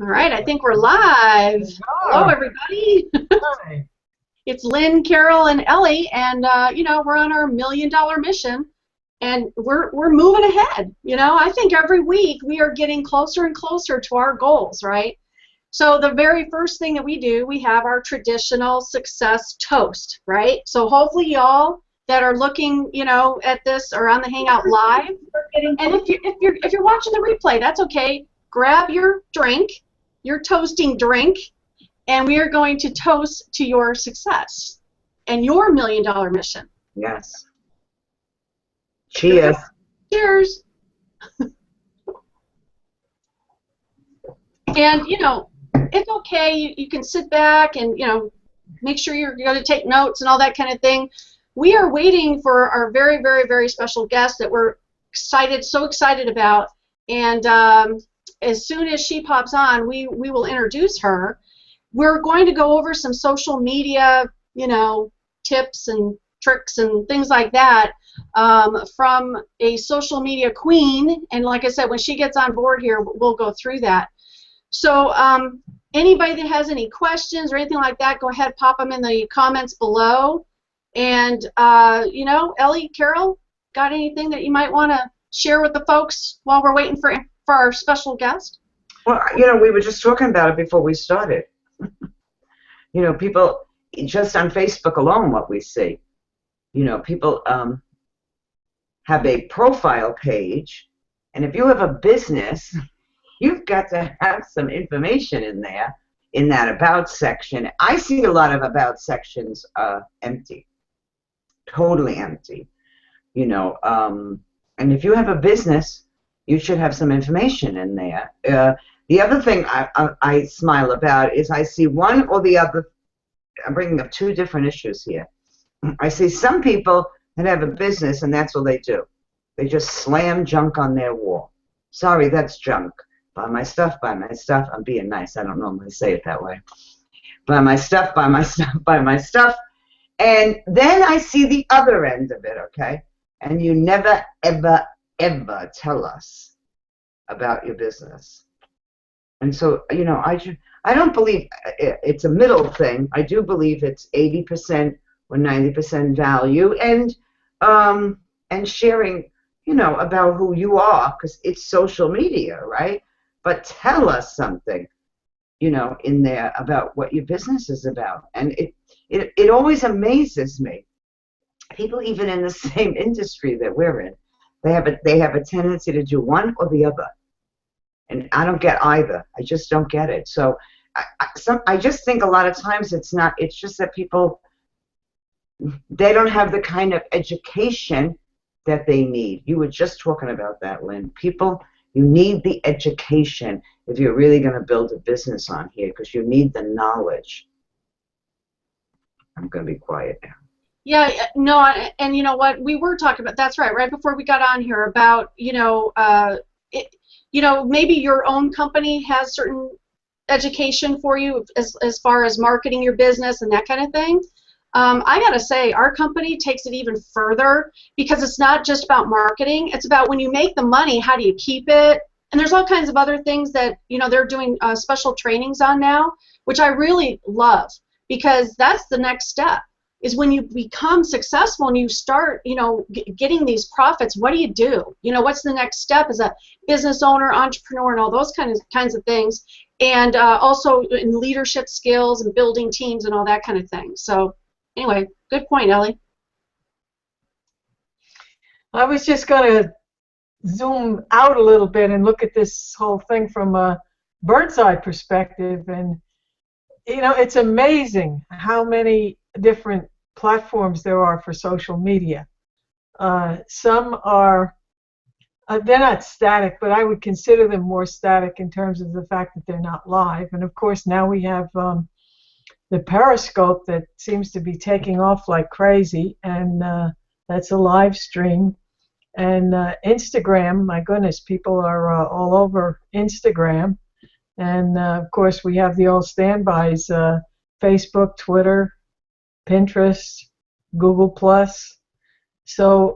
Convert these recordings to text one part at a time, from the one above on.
All right, I think we're live. We Hello, are. everybody. Hi. It's Lynn, Carol, and Ellie, and we're on our $1,000,000 mission, and we're moving ahead. I think every week we are getting closer and closer to our goals, right? So the very first thing that we do, we have our traditional success toast, right? So hopefully y'all that are looking, at this or on the Hangout Live, and if you're watching the replay, that's okay. Grab your drink, your toasting drink, and we are going to toast to your success and your $1,000,000 mission. Yes. Cheers. Cheers. And it's okay. You can sit back and make sure you're going to take notes and all that kind of thing. We are waiting for our very, very, very special guest that we're so excited about. And as soon as she pops on, we will introduce her. We're going to go over some social media, tips and tricks and things like that from a social media queen. And like I said, when she gets on board here, we'll go through that. So anybody that has any questions or anything like that, go ahead, pop them in the comments below. And, Ellie, Carol, got anything that you might want to share with the folks while we're waiting for our special guest? Well, we were just talking about it before we started. People, just on Facebook alone, what we see, people have a profile page, and if you have a business, you've got to have some information in there, in that about section. I see a lot of about sections empty, totally empty, and if you have a business, you should have some information in there. The other thing I smile about is I see one or the other. I'm bringing up two different issues here. I see some people that have a business and that's what they do. They just slam junk on their wall. Sorry, that's junk. Buy my stuff, buy my stuff. I'm being nice. I don't normally say it that way. Buy my stuff, buy my stuff, buy my stuff. And then I see the other end of it, okay? And you never, ever, ever tell us about your business. And so, I don't believe it's a middle thing. I do believe it's 80% or 90% value and sharing, about who you are, because it's social media, right? But tell us something, in there about what your business is about. And it always amazes me. People even in the same industry that we're in, they have a tendency to do one or the other. And I don't get either. I just don't get it. So I just think a lot of times it's just that people, they don't have the kind of education that they need. You were just talking about that, Lynn. People, you need the education if you're really going to build a business on here, because you need the knowledge. I'm going to be quiet now. Yeah, no, and you know what? We were talking about, that's right before we got on here about, maybe your own company has certain education for you as far as marketing your business and that kind of thing. I gotta say, our company takes it even further, because it's not just about marketing. It's about when you make the money, how do you keep it? And there's all kinds of other things that they're doing special trainings on now, which I really love, because that's the next step. Is when you become successful and you start, getting these profits, what do you do? What's the next step as a business owner, entrepreneur, and all those kinds of things, and also in leadership skills and building teams and all that kind of thing. So, anyway, good point, Ellie. I was just going to zoom out a little bit and look at this whole thing from a bird's eye perspective, and it's amazing how many different platforms there are for social media. Some are, they're not static, but I would consider them more static in terms of the fact that they're not live. And of course now we have the Periscope that seems to be taking off like crazy, and that's a live stream. And Instagram, my goodness, people are all over Instagram. And of course we have the old standbys, Facebook, Twitter, Pinterest, Google+. So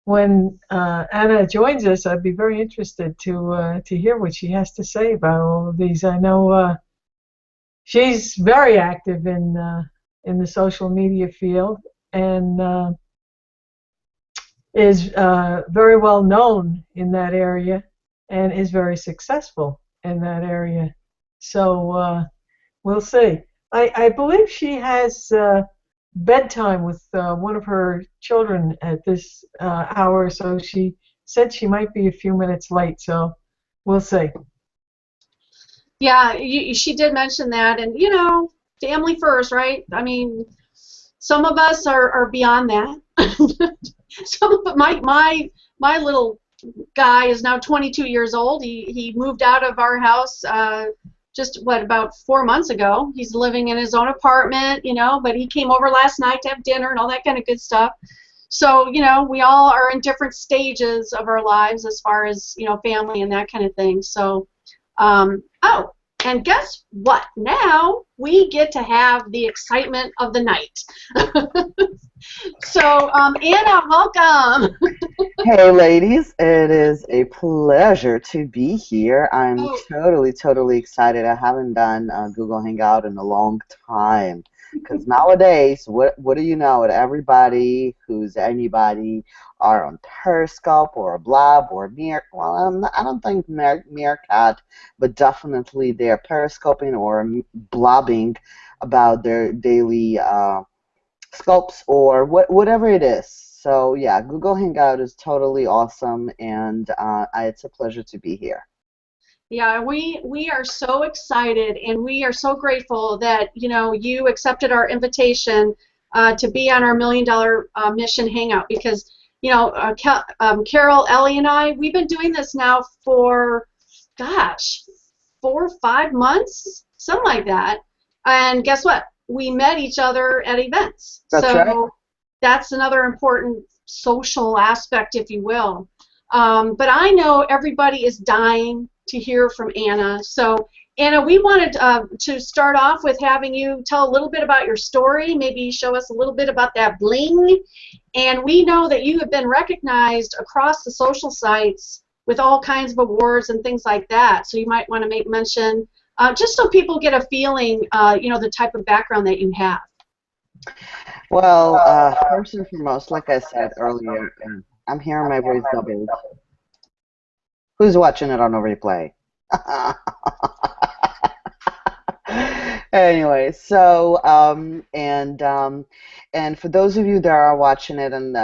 when Anna joins us, I'd be very interested to hear what she has to say about all of these. I know she's very active in the social media field and is very well known in that area and is very successful in that area. So we'll see. I believe she has bedtime with one of her children at this hour, so she said she might be a few minutes late, so we'll see. Yeah, she did mention that, and you know, family first, right? I mean, some of us are beyond that. Some of my little guy is now 22 years old. He moved out of our house just about 4 months ago. He's living in his own apartment, you know, but he came over last night to have dinner and all that kind of good stuff. So, you know, we all are in different stages of our lives as far as, you know, family and that kind of thing. So, oh, and guess what? Now we get to have the excitement of the night. So, Anna, welcome. Hey, ladies, it is a pleasure to be here. I'm Oh, totally excited. I haven't done Google Hangout in a long time because nowadays, what do you know? Everybody who's anybody are on Periscope or Blab or Well, I don't think Meerkat, but definitely they're Periscoping or blobbing about their daily scopes or whatever it is. So yeah, Google Hangout is totally awesome, and it's a pleasure to be here. yeah, we are so excited, and we are so grateful that you know you accepted our invitation to be on our $1 Million Mission Hangout because you know Carol, Ellie, and I we've been doing this now for gosh 4 or 5 months, something like that. And guess what? We met each other at events. That's right. So that's another important social aspect, if you will. But I know everybody is dying to hear from Anna. So, Anna, we wanted to start off with having you tell a little bit about your story, maybe show us a little bit about that bling. And we know that you have been recognized across the social sites with all kinds of awards and things like that. So you might want to make mention, just so people get a feeling, you know, the type of background that you have. Well, first and foremost, like I said earlier, I'm hearing my voice doubled. Who's watching it on a replay? Anyway, so and for those of you that are watching it, and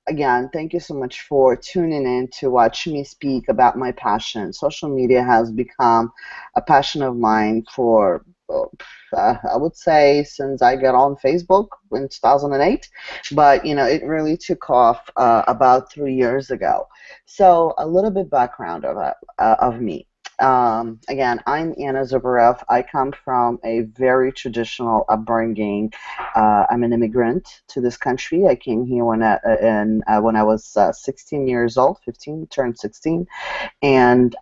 again, thank you so much for tuning in to watch me speak about my passion. Social media has become a passion of mine for I would say since I got on Facebook in 2008, but you know it really took off about 3 years ago. So a little bit background of me. Again, I'm Anna Zubarev. I come from a very traditional upbringing. I'm an immigrant to this country. I came here when I was 16 years old, 15, turned 16. And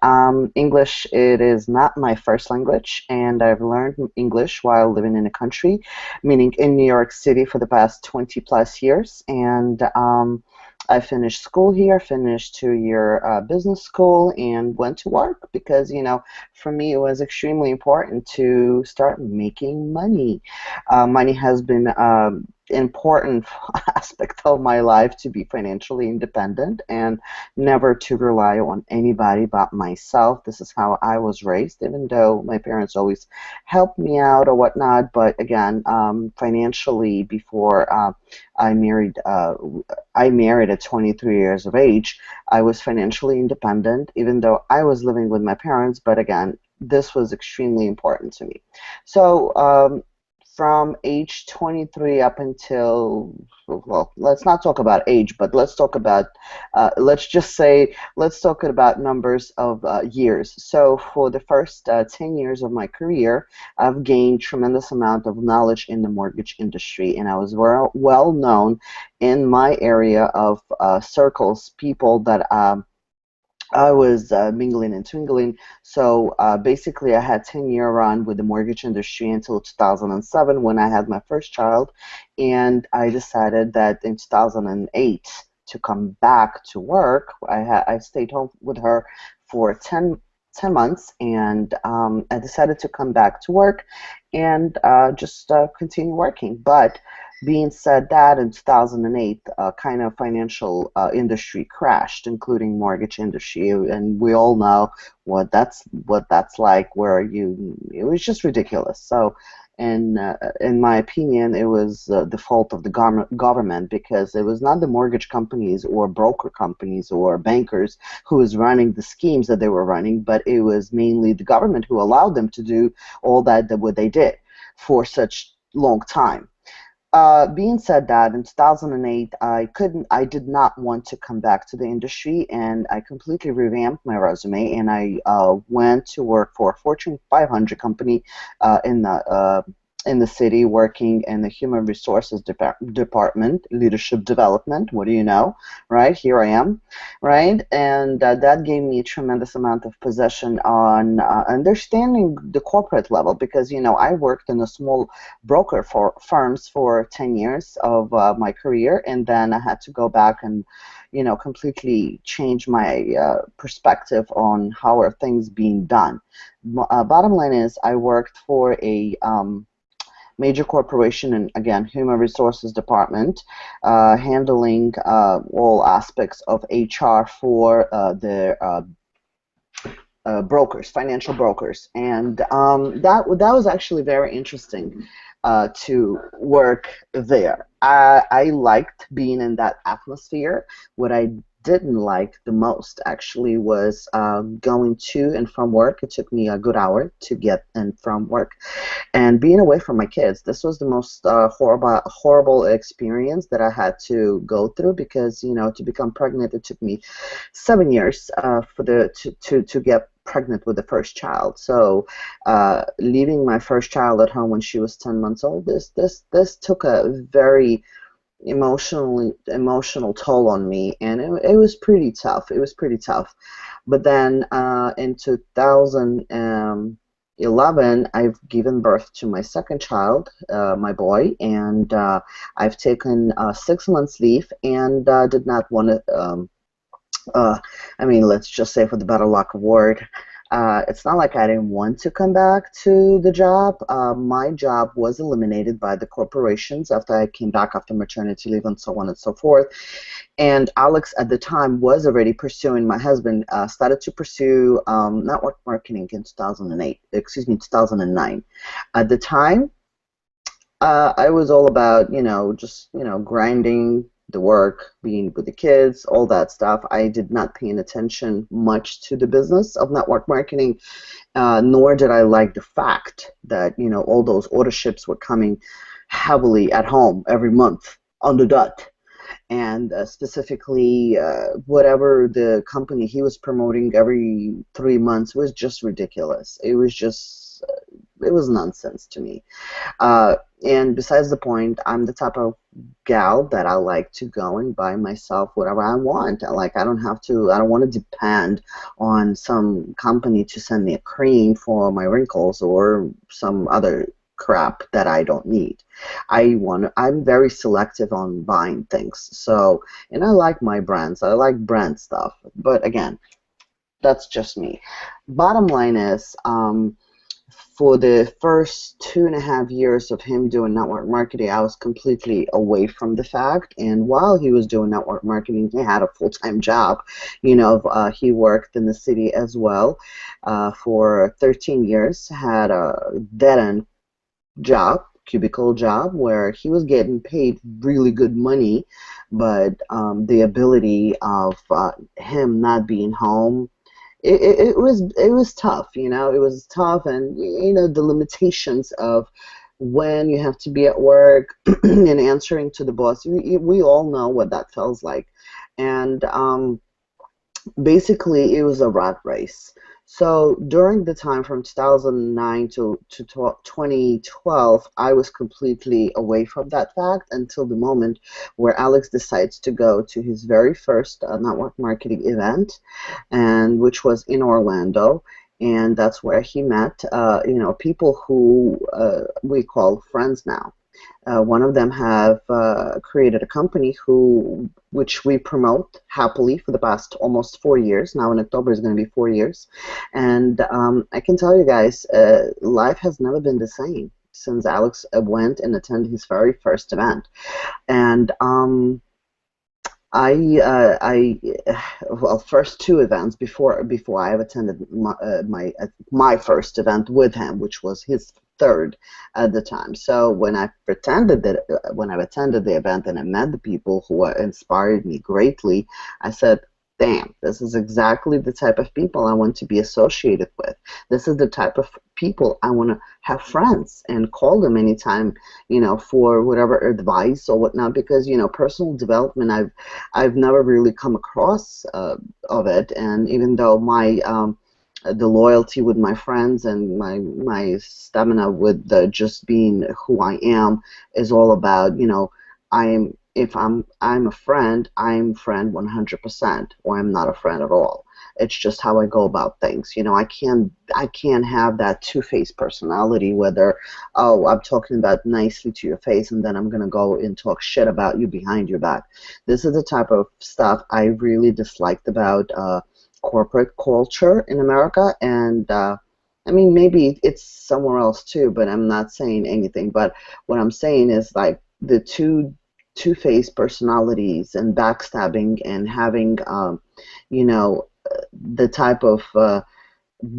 English, it is not my first language, and I've learned English while living in a country, meaning in New York City for the past 20 plus years. And I finished school here, finished 2-year business school, and went to work because, you know, for me it was extremely important to start making money. Money has been important aspect of my life to be financially independent and never to rely on anybody but myself. This is how I was raised, even though my parents always helped me out or whatnot. But again, financially, before I married at 23 years of age, I was financially independent, even though I was living with my parents. But again, this was extremely important to me. So from age 23 up until, well, let's not talk about age, but let's talk about, let's talk about numbers of years. So for the first 10 years of my career, I've gained tremendous amount of knowledge in the mortgage industry, and I was well known in my area of circles, people that I was mingling and twingling. So basically I had 10-year run with the mortgage industry until 2007 when I had my first child, and I decided that in 2008 to come back to work. I stayed home with her for 10 months, and I decided to come back to work and just continue working. But being said that, in 2008, kind of financial industry crashed, including mortgage industry, and we all know what that's like, where it was just ridiculous. So, and in my opinion, it was the fault of the government, because it was not the mortgage companies or broker companies or bankers who was running the schemes that they were running, but it was mainly the government who allowed them to do all what they did for such long time. Being said that, in 2008, I did not want to come back to the industry, and I completely revamped my resume, and I went to work for a Fortune 500 company in the city, working in the human resources department, leadership development. What do you know, right? Here I am, right? And that gave me a tremendous amount of possession on understanding the corporate level, because, you know, I worked in a small broker for firms for 10 years of my career, and then I had to go back and, you know, completely change my perspective on how are things being done. Bottom line is, I worked for a major corporation, and again, human resources department, handling all aspects of HR for their brokers, financial brokers, and that was actually very interesting to work there. I liked being in that atmosphere. What I didn't like the most actually was going to and from work. It took me a good hour to get in from work, and being away from my kids. This was the most horrible experience that I had to go through, because, you know, to become pregnant, it took me 7 years to get pregnant with the first child. So leaving my first child at home when she was 10 months old, this took a very emotional toll on me, and it was pretty tough. It was pretty tough. But then in 2011, I've given birth to my second child, my boy, and I've taken 6 months leave, and did not want to. I mean, let's just say, for the better lack of word, it's not like I didn't want to come back to the job. My job was eliminated by the corporations after I came back after maternity leave, and so on and so forth. And Alex at the time was already pursuing, my husband started to pursue network marketing in 2009. At the time, I was all about, just, grinding, the work, being with the kids, all that stuff. I did not pay attention much to the business of network marketing, nor did I like the fact that, all those order ships were coming heavily at home every month on the dot. And specifically, whatever the company he was promoting every 3 months was just ridiculous. It was just, it was nonsense to me. And besides the point, I'm the type of gal that I like to go and buy myself whatever I want. I don't want to depend on some company to send me a cream for my wrinkles or some other crap that I don't need. I'm very selective on buying things. So, and I like my brands. I like brand stuff. But again, that's just me. Bottom line is, for the first 2.5 years of him doing network marketing, I was completely away from the fact. And while he was doing network marketing, he had a full-time job. He worked in the city as well for 13 years, had a dead-end job, cubicle job, where he was getting paid really good money, but the ability of him not being home, it was tough. It was tough, and the limitations of when you have to be at work and answering to the boss. We all know what that feels like, and basically it was a rat race. So during the time from 2009 to 2012, I was completely away from that fact until the moment where Alex decides to go to his very first network marketing event, and which was in Orlando. And that's where he met, people who we call friends now. One of them have created a company which we promote happily for the past almost 4 years. Now in October is going to be 4 years. And I can tell you guys, life has never been the same since Alex went and attended his very first event. And well, first two events before I have attended my first event with him, which was his third at the time. So when I attended the event and I met the people who inspired me greatly, I said, damn, this is exactly the type of people I want to be associated with. This is the type of people I want to have friends and call them anytime, for whatever advice or whatnot, because, personal development, I've never really come across of it. And even though the loyalty with my friends and my stamina with just being who I am is all about, if I'm a friend, I'm friend 100%, or I'm not a friend at all. It's just how I go about things. I can't have that two-faced personality, whether, oh, I'm talking about nicely to your face and then I'm gonna go and talk shit about you behind your back. This is the type of stuff I really disliked about corporate culture in America, and I mean, maybe it's somewhere else too, but I'm not saying anything. But what I'm saying is, like, the two-faced personalities and backstabbing and having, the type of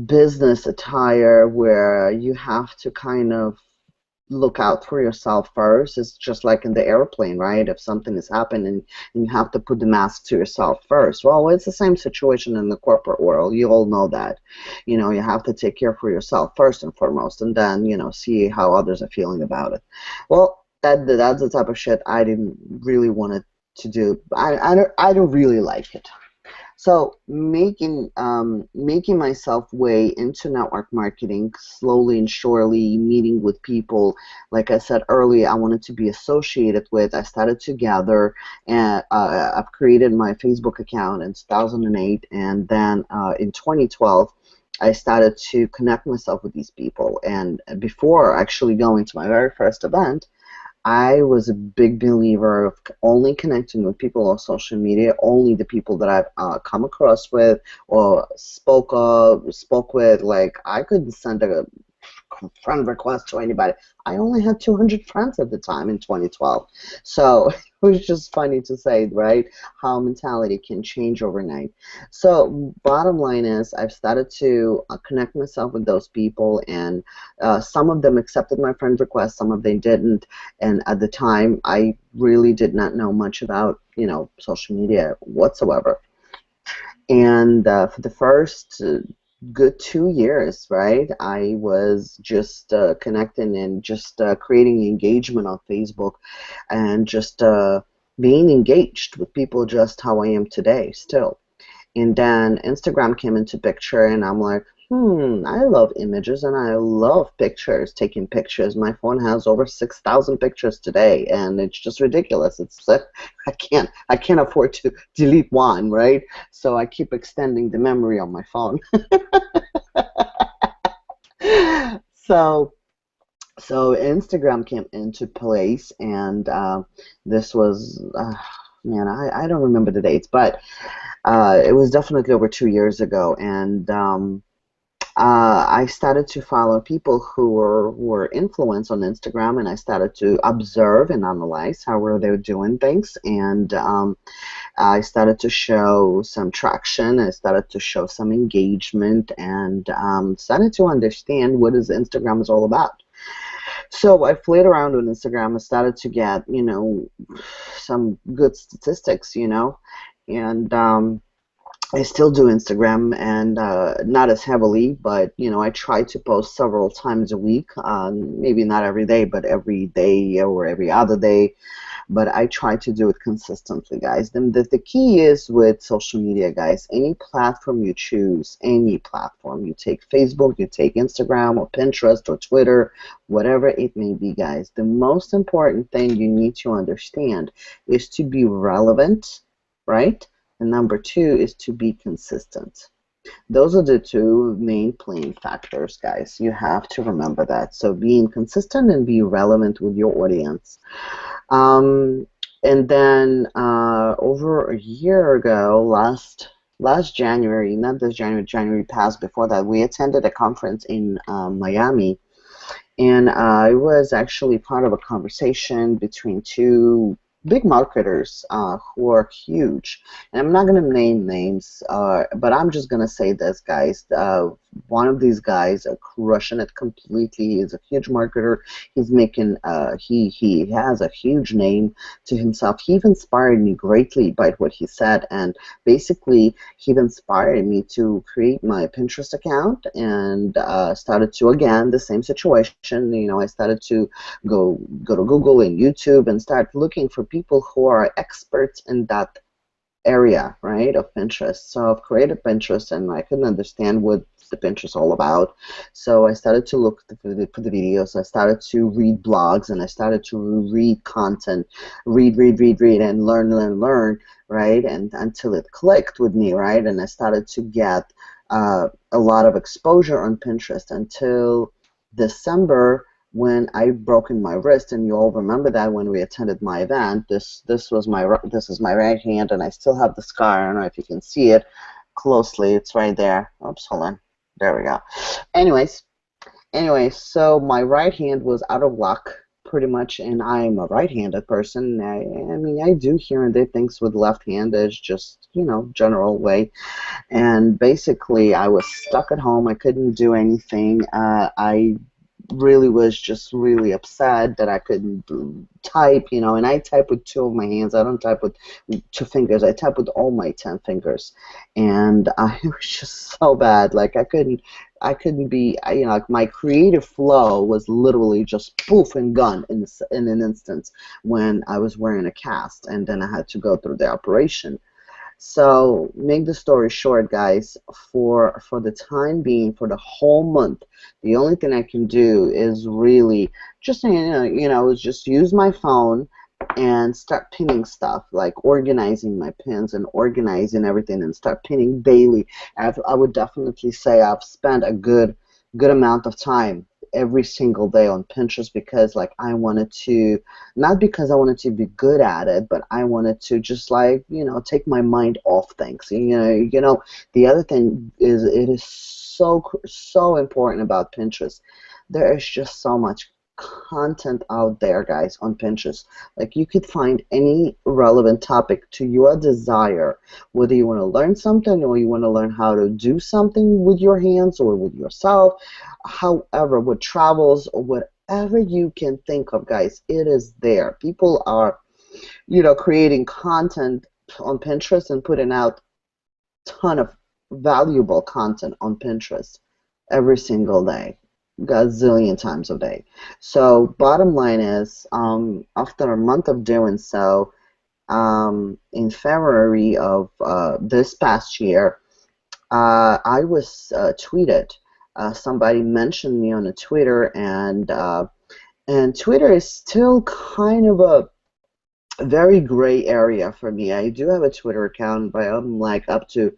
business attire where you have to kind of look out for yourself first. It's just like in the airplane, right? If something is happening and you have to put the mask to yourself first. Well, it's the same situation in the corporate world. You all know that. You have to take care for yourself first and foremost, and then, see how others are feeling about it. Well, that's the type of shit I didn't really want to do. I don't really like it. So making myself way into network marketing slowly and surely, meeting with people, like I said earlier, I wanted to be associated with. I started to gather, and I've created my Facebook account in 2008, and then in 2012, I started to connect myself with these people. And before actually going to my very first event, I was a big believer of only connecting with people on social media, only the people that I've come across with or spoke with. Like, I couldn't send a friend request to anybody. I only had 200 friends at the time in 2012. So it was just funny to say, right, how mentality can change overnight. So bottom line is, I've started to connect myself with those people, and some of them accepted my friend request, some of them didn't. And at the time, I really did not know much about, social media whatsoever. And for the first good 2 years, right, I was just connecting and just creating engagement on Facebook, and just being engaged with people just how I am today still. And then Instagram came into picture, and I'm like, I love images and I love pictures, taking pictures. My phone has over 6,000 pictures today, and it's just ridiculous. It's I can't afford to delete one, right? So I keep extending the memory on my phone. So Instagram came into place, and this was, man, I don't remember the dates, but it was definitely over 2 years ago, and I started to follow people who were influenced on Instagram, and I started to observe and analyze how were they doing things, and I started to show some traction. I started to show some engagement, and started to understand what Instagram is all about. So I played around with Instagram and started to get, some good statistics, and I still do Instagram, and not as heavily, but I try to post several times a week. Maybe not every day, but every day or every other day. But I try to do it consistently, guys. The key is with social media, guys. Any platform you choose, any platform you take, Facebook, you take Instagram or Pinterest or Twitter, whatever it may be, guys. The most important thing you need to understand is to be relevant, right? And number two is to be consistent. Those are the two main playing factors, guys. You have to remember that. So being consistent and be relevant with your audience. Um, and then over a year ago, last January, not this January, January past before that, we attended a conference in Miami, and I was actually part of a conversation between two big marketers who are huge. And I'm not going to name names, but I'm just going to say this, guys. One of these guys are crushing it completely. He's a huge marketer. He's making, he has a huge name to himself. He inspired me greatly by what he said, and basically he inspired me to create my Pinterest account and started to, again, the same situation. You know, I started to go to Google and YouTube and start looking for people who are experts in that area, right, of Pinterest. So I've created Pinterest, and I couldn't understand what the Pinterest all about. So I started to look for the videos. I started to read blogs, and I started to read content, read, and learn, right, and until it clicked with me, right, and I started to get a lot of exposure on Pinterest until December, when I broken my wrist, and you all remember that when we attended my event. This is my right hand, and I still have the scar. I don't know if you can see it closely. It's right there. Oops, hold on. There we go. Anyways, so my right hand was out of luck pretty much, and I'm a right-handed person. I mean, I do here and there things with left hand as just, you know, general way. And basically, I was stuck at home. I couldn't do anything. I really was just really upset that I couldn't type, you know, and I type with two of my hands. I don't type with two fingers. I type with all my 10 fingers, and it was just so bad. Like I couldn't be, you know, like my creative flow was literally just poof and gone in an instant when I was wearing a cast, and then I had to go through the operation. So, make the story short, guys, for the time being, for the whole month, the only thing I can do is really just, is just use my phone and start pinning stuff, like organizing my pins and organizing everything, and start pinning daily. I would definitely say I've spent a good amount of time every single day on Pinterest, because like I wanted to, not because I wanted to be good at it, but I wanted to just, like, you know, take my mind off things. You know, the other thing is, it is so important about Pinterest. There is just so much content out there, guys, on Pinterest. Like, you could find any relevant topic to your desire, whether you want to learn something or you want to learn how to do something with your hands or with yourself. However, with travels or whatever you can think of, guys, it is there. People are, you know, creating content on Pinterest and putting out a ton of valuable content on Pinterest every single day, gazillion times a day. So bottom line is, after a month of doing so, in February of this past year, I was tweeted. Somebody mentioned me on a Twitter, and Twitter is still kind of a very gray area for me. I do have a Twitter account, but I'm like up to,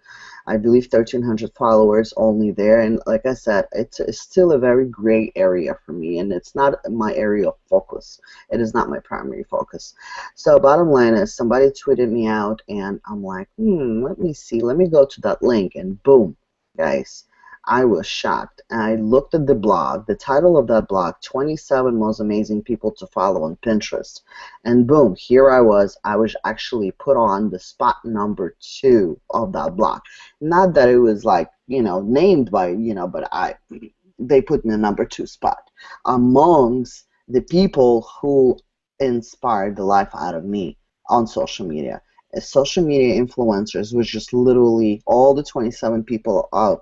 I believe, 1,300 followers only there. And like I said, it's still a very gray area for me, and it's not my area of focus. It is not my primary focus. So bottom line is, somebody tweeted me out, and I'm like, let me see. Let me go to that link, and boom, guys. I was shocked. And I looked at the blog, the title of that blog, 27 Most Amazing People to Follow on Pinterest. And boom, here I was actually put on the spot number 2 of that blog. Not that it was like, you know, named by, you know, but they put me in the number 2 spot amongst the people who inspired the life out of me on social media. As social media influencers was just literally all the 27 people of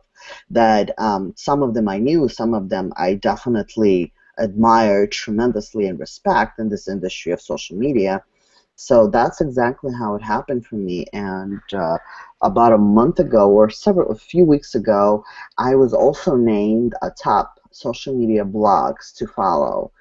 that. Some of them I knew, some of them I definitely admire tremendously and respect in this industry of social media. So that's exactly how it happened for me. And about a month ago, or a few weeks ago, I was also named a top social media blogs to follow.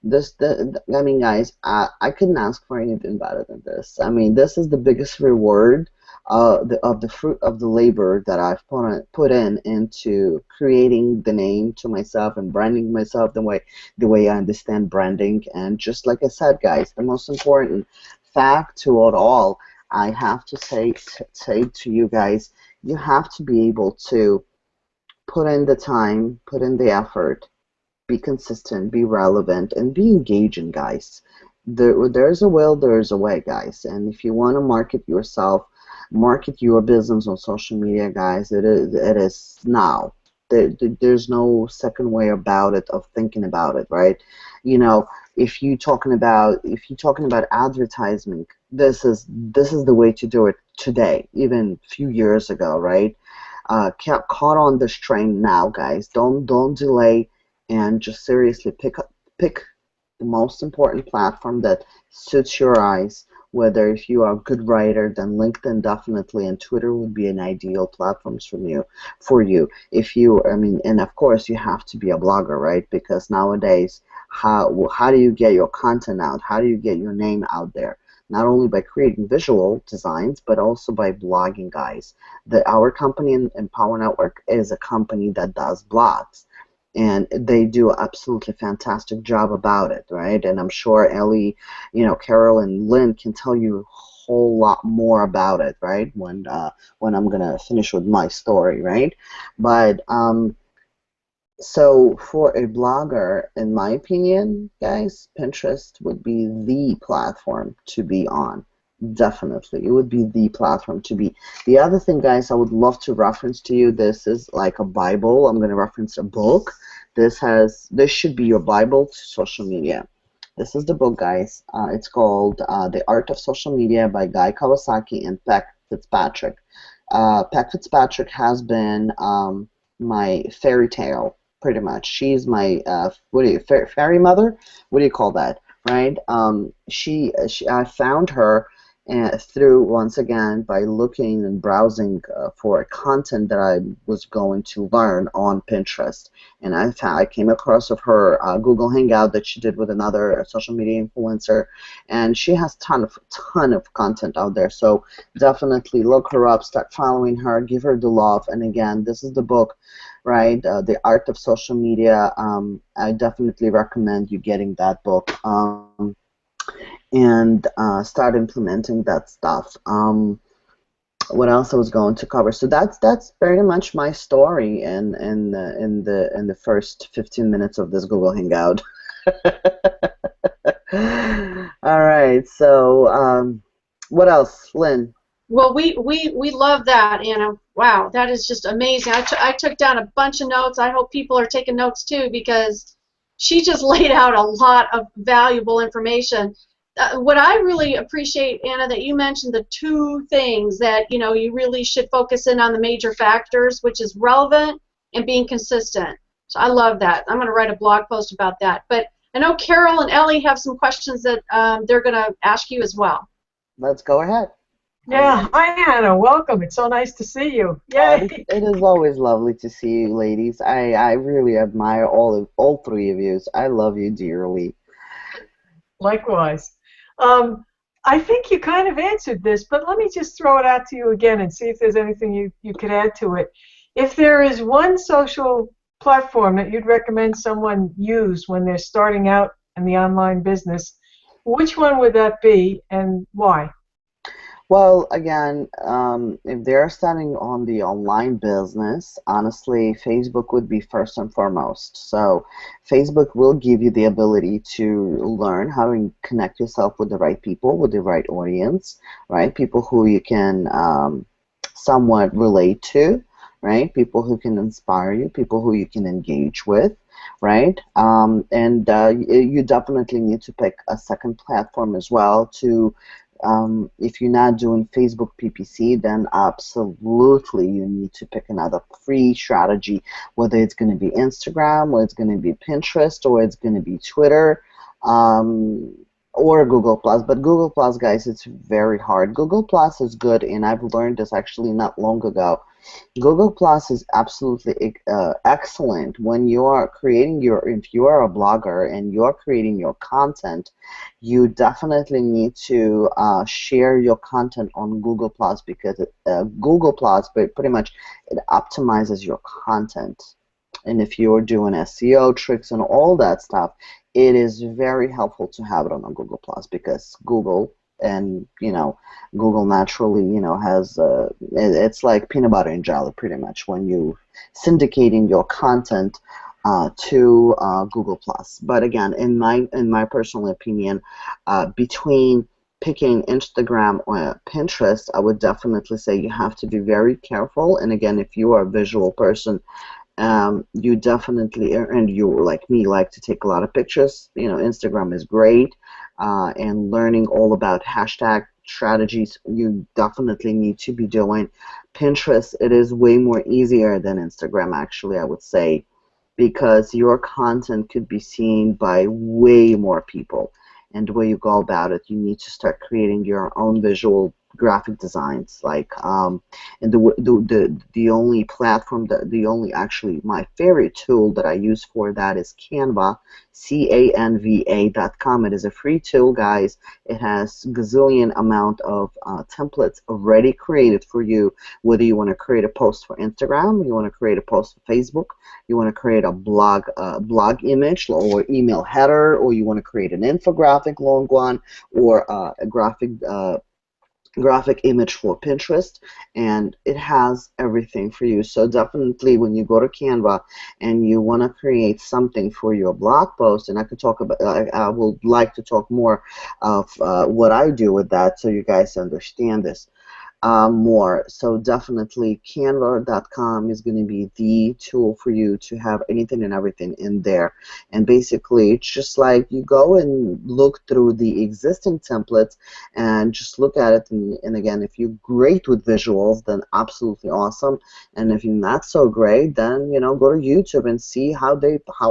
I mean, guys, I couldn't ask for anything better than this. I mean, this is the biggest reward of the fruit of the labor that I've put in into creating the name to myself and branding myself the way I understand branding. And just like I said, guys, the most important fact to it all, I have to say to you guys, you have to be able to put in the time, put in the effort, be consistent, be relevant, and be engaging, guys. There's a will, there's a way, guys. And if you want to market yourself, market your business on social media, guys, it is now. There's no second way about it, of thinking about it, right? You know, if you're talking about advertising, this is the way to do it today, even a few years ago, right? Caught on this train now, guys. Don't delay, and just seriously pick the most important platform that suits your eyes. Whether if you are a good writer, then LinkedIn definitely, and Twitter would be an ideal platforms for you. If you, I mean, and of course you have to be a blogger, right? Because nowadays, how do you get your content out? How do you get your name out there? Not only by creating visual designs, but also by blogging, guys. Our company in Power Network is a company that does blogs, and they do an absolutely fantastic job about it, right? And I'm sure Ellie, Carol and Lynn can tell you a whole lot more about it, right? When I'm gonna finish with my story, right? But so for a blogger, in my opinion, guys, Pinterest would be the platform to be on. Definitely, it would be the platform to be. The other thing, guys, I would love to reference to you. This is like a Bible. I'm going to reference a book. This should be your Bible to social media. This is the book, guys. It's called The Art of Social Media by Guy Kawasaki and Peck Fitzpatrick. Peck Fitzpatrick has been my fairy tale, pretty much. She's my fairy mother? What do you call that? Right? I found her through, once again, by looking and browsing for content that I was going to learn on Pinterest, and I came across of her Google Hangout that she did with another social media influencer, and she has ton of content out there. So definitely look her up, start following her, give her the love. And again, this is the book, right? The Art of Social Media. I definitely recommend you getting that book. And start implementing that stuff. What else I was going to cover? So that's very much my story in the first 15 minutes of this Google Hangout. All right. So what else, Lynn? Well, we love that, Anna. Wow, that is just amazing. I took down a bunch of notes. I hope people are taking notes too, because she just laid out a lot of valuable information. What I really appreciate, Anna, that you mentioned the two things that you really should focus in on, the major factors, which is relevant and being consistent. So I love that. I'm going to write a blog post about that. But I know Carol and Ellie have some questions that they're going to ask you as well. Let's go ahead. Yeah, hi Anna, welcome. It's so nice to see you. Yay! It is always lovely to see you, ladies. I really admire all three of you. I love you dearly. Likewise. I think you kind of answered this, but let me just throw it out to you again and see if there's anything you could add to it. If there is one social platform that you'd recommend someone use when they're starting out in the online business, which one would that be and why? Well, again, if they're starting on the online business, honestly, Facebook would be first and foremost. So Facebook will give you the ability to learn how to connect yourself with the right people, with the right audience, right? People who you can somewhat relate to, right? People who can inspire you, people who you can engage with, right? And you definitely need to pick a second platform as well to if you're not doing Facebook PPC, then absolutely you need to pick another free strategy, whether it's going to be Instagram, or it's going to be Pinterest, or it's going to be Twitter. or Google Plus. But Google Plus, guys, it's very hard. Google Plus is good, and I've learned this actually not long ago. Google Plus is absolutely excellent when you are creating if you are a blogger and you're creating your content, you definitely need to share your content on Google Plus, because Google Plus pretty much it optimizes your content. And if you're doing SEO tricks and all that stuff, it is very helpful to have it on a Google Plus, because Google and Google naturally has it's like peanut butter and jelly pretty much when you syndicating your content to Google Plus. But again, in my personal opinion, between picking Instagram or Pinterest, I would definitely say you have to be very careful. And again, if you are a visual person, you definitely, and you like me, like to take a lot of pictures. Instagram is great, and learning all about hashtag strategies, you definitely need to be doing. Pinterest, it is way more easier than Instagram, actually, I would say, because your content could be seen by way more people. And the way you go about it, you need to start creating your own visual graphic designs. Like, and the only platform the only actually my favorite tool that I use for that is Canva, canva.com. It is a free tool, guys. It has gazillion amount of templates already created for you. Whether you want to create a post for Instagram, you want to create a post for Facebook, you want to create a blog image or email header, or you want to create an infographic, long one, or a graphic image for Pinterest, and it has everything for you. So definitely when you go to Canva and you want to create something for your blog post, and I could talk about, I would like to talk more of what I do with that so you guys understand this more. So definitely Canva.com is going to be the tool for you to have anything and everything in there. And basically it's just like you go and look through the existing templates and just look at it, and again, if you're great with visuals, then absolutely awesome. And if you're not so great, then go to YouTube and see how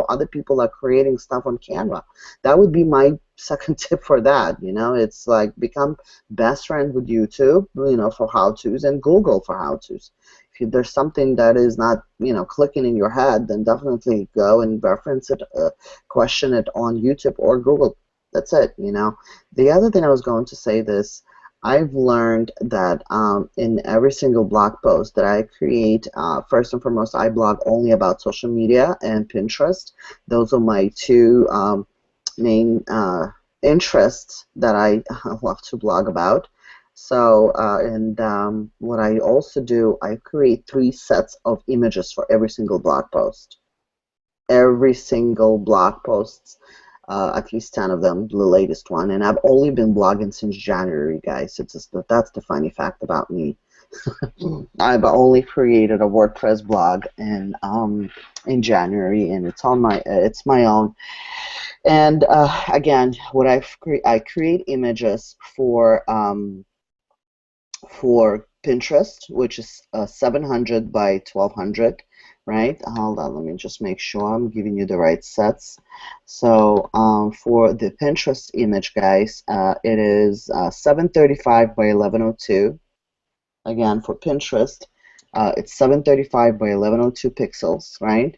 other people are creating stuff on Canva. That would be my second tip for that. It's like become best friend with YouTube, for how-tos, and Google for how-tos. If there's something that is not, clicking in your head, then definitely go and reference it, question it on YouTube or Google. That's it. The other thing I was going to say this, I've learned that in every single blog post that I create, first and foremost, I blog only about social media and Pinterest. Those are my two main interests that I love to blog about. So, and what I also do, I create 3 sets of images for every single blog post. Every single blog post, at least 10 of them, the latest one. And I've only been blogging since January, guys. That's the funny fact about me. I've only created a WordPress blog in January, and it's my own. And again, what I create images for Pinterest, which is 700 by 1200, right? Hold on, let me just make sure I'm giving you the right sets. So for the Pinterest image, guys, it is 735 by 1102. Again, for Pinterest, it's 735 by 1102 pixels, right?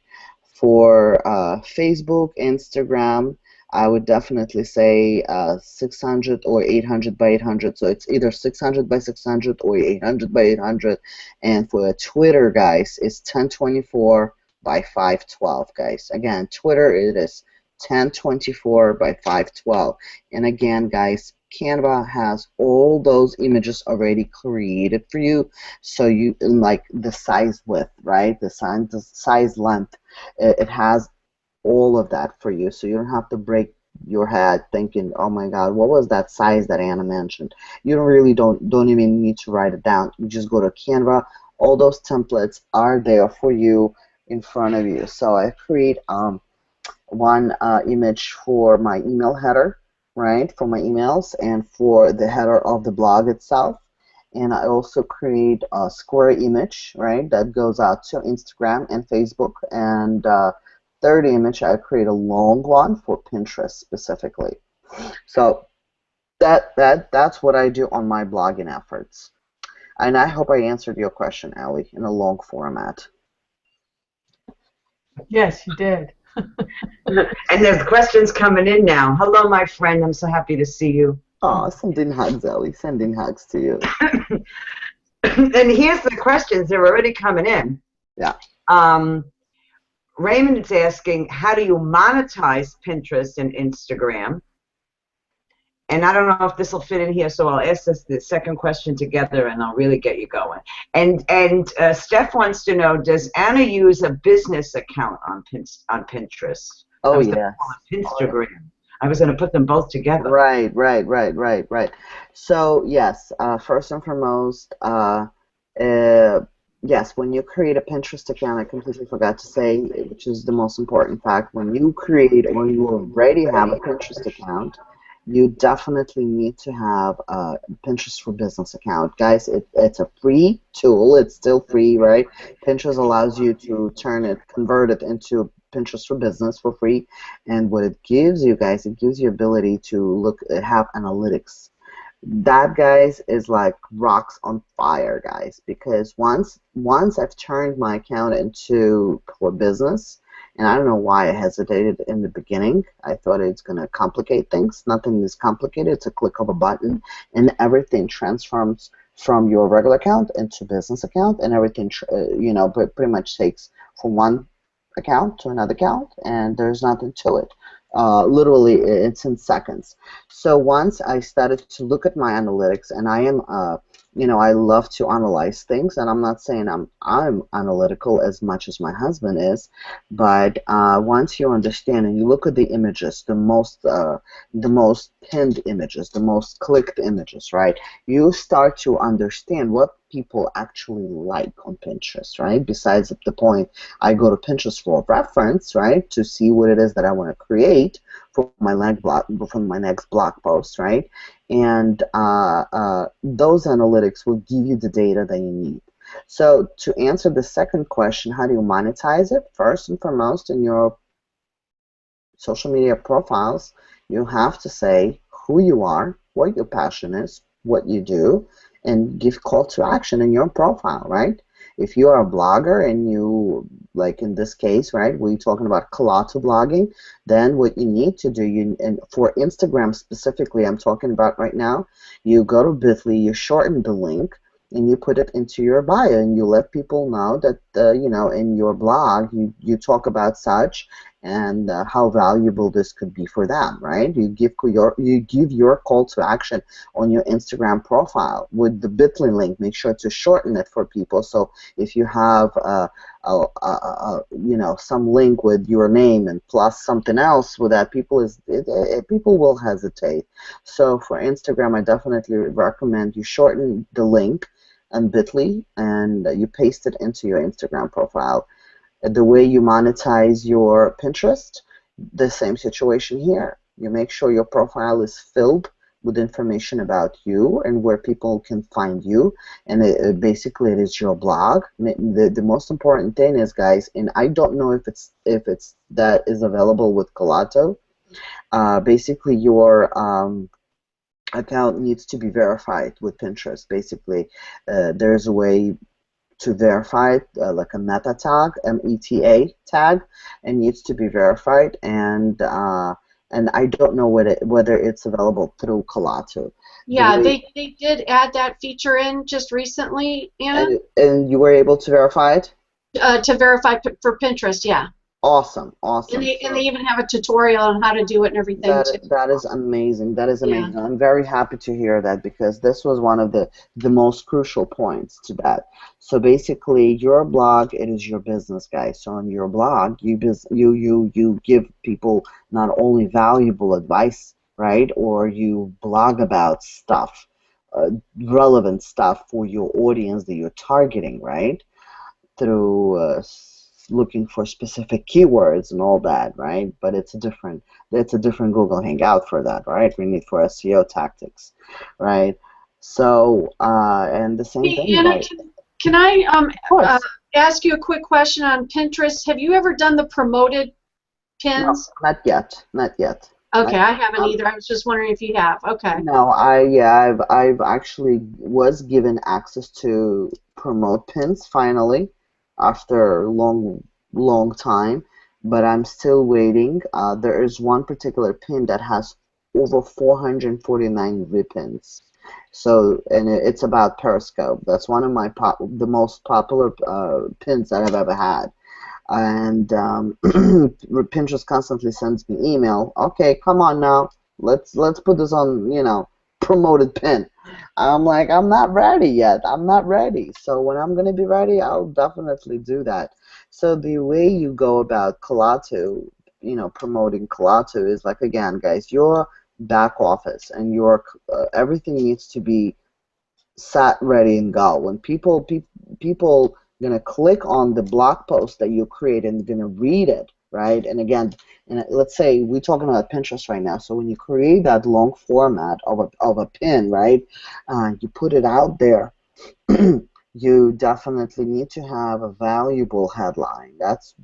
For Facebook, Instagram, I would definitely say 600 or 800 by 800. So it's either 600 by 600 or 800 by 800. And for Twitter, guys, it's 1024 by 512, guys. Again, Twitter, it is 1024 by 512. And again, guys, Canva has all those images already created for you. So you like the size width, right? The size length. It has all of that for you, so you don't have to break your head thinking, oh my god, what was that size that Anna mentioned? You don't even need to write it down. You just go to Canva. All those templates are there for you in front of you. So I create one image for my email header, right, for my emails, and for the header of the blog itself. And I also create a square image, right, that goes out to Instagram and Facebook. And third image, I create a long one for Pinterest specifically. So That's what I do on my blogging efforts. And I hope I answered your question, Ellie, in a long format. Yes, you did. And there's questions coming in now. Hello, my friend. I'm so happy to see you. Oh, sending hugs, Ellie. Sending hugs to you. And here's the questions. They're already coming in. Yeah. Raymond is asking, how do you monetize Pinterest and Instagram? And I don't know if this will fit in here, so I'll ask the second question together, and I'll really get you going. And Steph wants to know, does Anna use a business account on Pinterest? Oh, yes. Pinstagram. I was going to put them both together. Right. So, yes, first and foremost, yes, when you create a Pinterest account, I completely forgot to say, which is the most important fact, when you create or you already have a Pinterest account, you definitely need to have a Pinterest for Business account. Guys, it's a free tool. It's still free, right? Pinterest allows you to convert it into Pinterest for Business for free. And what it gives you guys, it gives you ability to have analytics. That, guys, is like rocks on fire, guys, because once I've turned my account into for business, and I don't know why I hesitated in the beginning. I thought it's going to complicate things. Nothing is complicated. It's a click of a button, and everything transforms from your regular account into business account, and everything, pretty much takes from one account to another account, and there's nothing to it. Literally, it's in seconds. So once I started to look at my analytics, and I am, I love to analyze things, and I'm not saying I'm analytical as much as my husband is, but once you understand and you look at the images, the most pinned images, the most clicked images, right? You start to understand what people actually like on Pinterest, right? Besides the point, I go to Pinterest for reference, right, to see what it is that I want to create for my next blog post, right? And those analytics will give you the data that you need. So to answer the second question, how do you monetize it? First and foremost, in your social media profiles, you have to say who you are, what your passion is, what you do, and give call to action in your profile, right? If you are a blogger and you, like in this case, right, we're talking about Coloto blogging, then what you need to do, and for Instagram specifically, I'm talking about right now, you go to Bitly, you shorten the link, and you put it into your bio, and you let people know that, in your blog, you talk about such, and how valuable this could be for them, right? You give your call to action on your Instagram profile with the Bitly link. Make sure to shorten it for people. So if you have some link with your name and plus something else with that, people will hesitate. So for Instagram, I definitely recommend you shorten the link and Bitly, and you paste it into your Instagram profile. The way you monetize your Pinterest, the same situation here. You make sure your profile is filled with information about you and where people can find you, and basically it is your blog. The most important thing is, guys, and I don't know if it's that is available with Coloto. Basically, your account needs to be verified with Pinterest. Basically, there's a way to verify it, like a meta tag, META tag, and needs to be verified. And I don't know whether it's available through Coloto. Yeah, they did add that feature in just recently, Anna. And you were able to verify it? To verify for Pinterest, yeah. Awesome. And they even have a tutorial on how to do it and everything too. That is amazing. That is amazing. Yeah. I'm very happy to hear that, because this was one of the most crucial points to that. So basically, your blog, it is your business, guys. So on your blog, you give people not only valuable advice, right, or you blog about stuff, relevant stuff for your audience that you're targeting, right, through looking for specific keywords and all that, right? But it's a different Google Hangout for that, right? We need for SEO tactics, right? So and the same thing. Anna, can I ask you a quick question on Pinterest? Have you ever done the promoted pins? No, not yet. Okay, I haven't either. I was just wondering if you have. Okay. No, I've actually was given access to promote pins finally after a long time, but I'm still waiting. There is one particular pin that has over 449 repins. So, and it's about Periscope. That's one of my the most popular pins that I've ever had. And Pinterest constantly sends me email. Okay, come on now, let's put this on, promoted pin. I'm like, I'm not ready yet. I'm not ready. So when I'm gonna be ready, I'll definitely do that. So the way you go about Kalato, promoting Kalato is like, again, guys, your back office and your everything needs to be sat ready and go. When people gonna click on the blog post that you create and gonna read it, right? And again, let's say we're talking about Pinterest right now. So when you create that long format of a pin, right? You put it out there. You definitely need to have a valuable headline. That's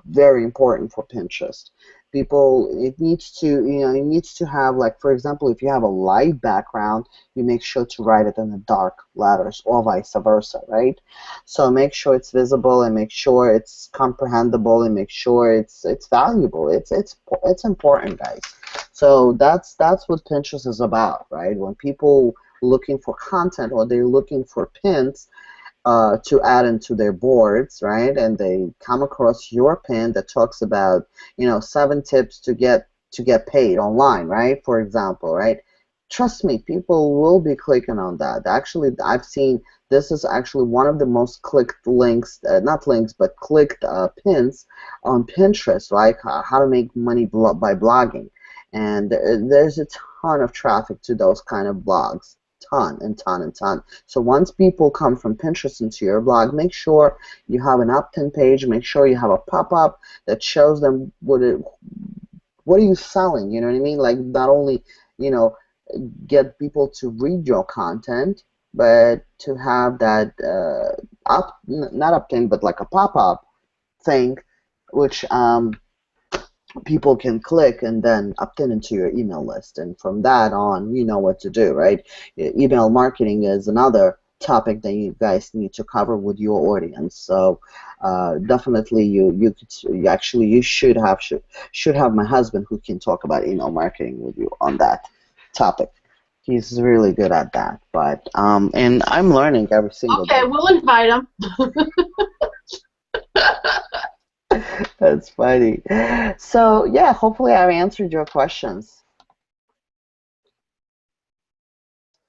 very important for Pinterest. It needs to, it needs to have, like, for example, if you have a light background, you make sure to write it in the dark letters, or vice versa, right? So make sure it's visible, and make sure it's comprehensible, and make sure it's valuable. It's important, guys. So that's what Pinterest is about, right? When people looking for content, or they're looking for pins to add into their boards, right? And they come across your pin that talks about, 7 tips to get paid online, right? For example, right? Trust me, people will be clicking on that. Actually, I've seen this is actually one of the most clicked links, not links, but clicked pins on Pinterest, like how to make money by blogging. And there's a ton of traffic to those kind of blogs. Ton and ton and ton. So once people come from Pinterest into your blog, make sure you have an opt-in page. Make sure you have a pop-up that shows them what are you selling. You know what I mean? Like, not only get people to read your content, but to have that not opt-in, but like a pop-up thing, which people can click and then opt in into your email list, and from that on, you know what to do, right? Email marketing is another topic that you guys need to cover with your audience. So definitely, you should have my husband, who can talk about email marketing with you on that topic. He's really good at that. But and I'm learning every single day. Okay, we'll invite him. That's funny. So yeah, hopefully I've answered your questions.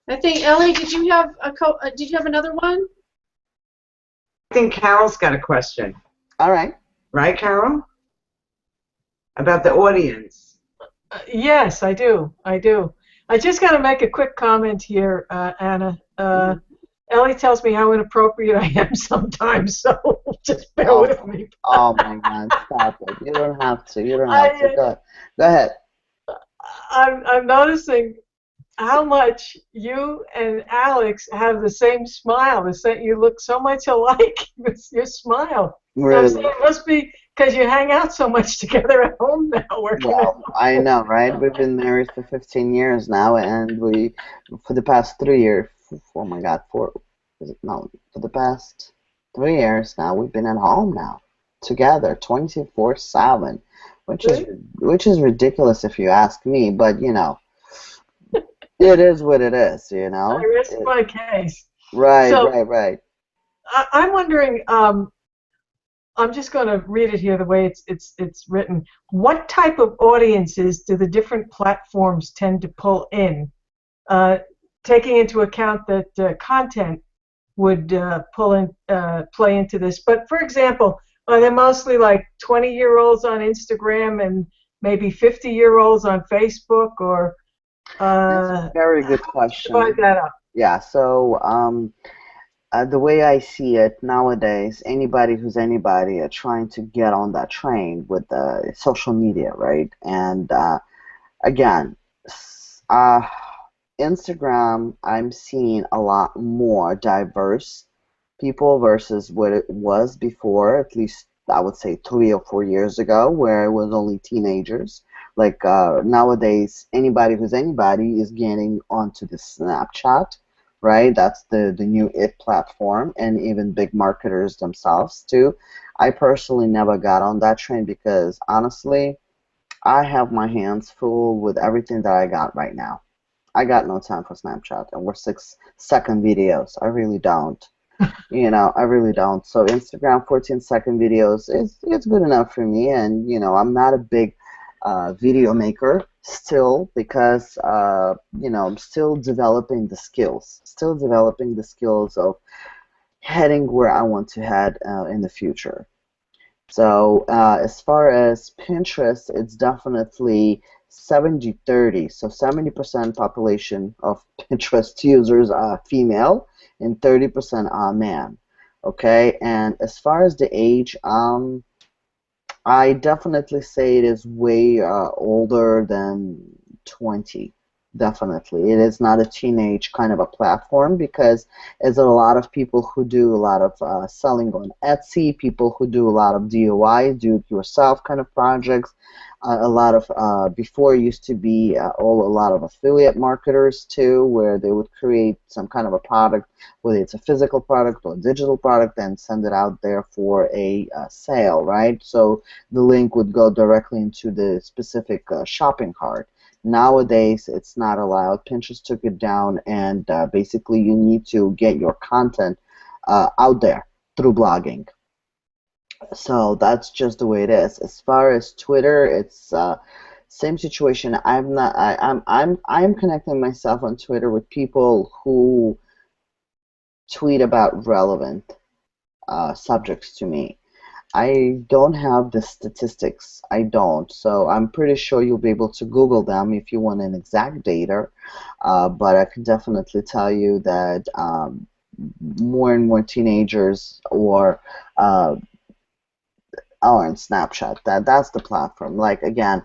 I think, Ellie, did you have another one? I think Carol's got a question. All right. Right, Carol? About the audience. Yes, I do. I just got to make a quick comment here, Anna. Ellie tells me how inappropriate I am sometimes, so just bear with me. Oh my God! Stop it! You don't have to. You don't have to. Go ahead. I'm noticing how much you and Alex have the same smile. You look so much alike with your smile. Really? So it must be because you hang out so much together at home now. Well, I know, right? We've been married for 15 years now, and for the past 3 years, oh my God, for the past 3 years now, we've been at home now together 24/7, which is ridiculous if you ask me. But it is what it is. I rest my case. Right, so, right. I'm wondering. I'm just going to read it here the way it's written. What type of audiences do the different platforms tend to pull in, taking into account that content would play into this? But for example, are they mostly like 20-year-olds on Instagram and maybe 50-year-olds on Facebook, or? That's a very good question. Divide that up. Yeah. So. The way I see it nowadays, anybody who's anybody are trying to get on that train with social media, right? And again, Instagram, I'm seeing a lot more diverse people versus what it was before, at least I would say 3 or 4 years ago, where it was only teenagers. Like nowadays, anybody who's anybody is getting onto the Snapchat, right? That's the new it platform, and even big marketers themselves too. I personally never got on that train because honestly, I have my hands full with everything that I got right now. I got no time for Snapchat, and we're 6-second videos. I really don't. I really don't. So Instagram 14-second videos is it's good enough for me, and I'm not a big video maker still because I'm still developing the skills of heading where I want to head in the future. So as far as Pinterest, it's definitely 70-30. So 70% population of Pinterest users are female and 30% are man. Okay, and as far as the age, I definitely say it is way older than 20. Definitely. It is not a teenage kind of a platform because there's a lot of people who do a lot of selling on Etsy, people who do a lot of DIY, do-it-yourself kind of projects. A lot of, before it used to be a lot of affiliate marketers too, where they would create some kind of a product, whether it's a physical product or a digital product, and send it out there for a sale, right? So the link would go directly into the specific shopping cart. Nowadays, it's not allowed. Pinterest took it down, and basically you need to get your content out there through blogging. So that's just the way it is. As far as Twitter, it's same situation. I'm connecting myself on Twitter with people who tweet about relevant subjects to me. I don't have the statistics. I don't. So I'm pretty sure you'll be able to Google them if you want an exact data. But I can definitely tell you that more and more teenagers are on Snapchat. That's the platform. Like again,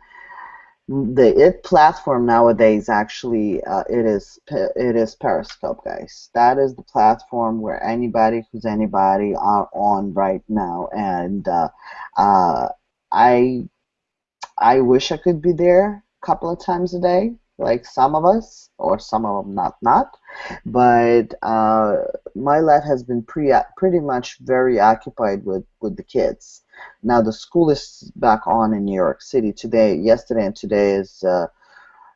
the it platform nowadays actually it is Periscope, guys. That is the platform where anybody who's anybody are on right now, and I I wish I could be there a couple of times a day, like some of us, or some of them not. But my life has been pretty much very occupied with the kids. Now the school is back on in New York City today. Yesterday and today is.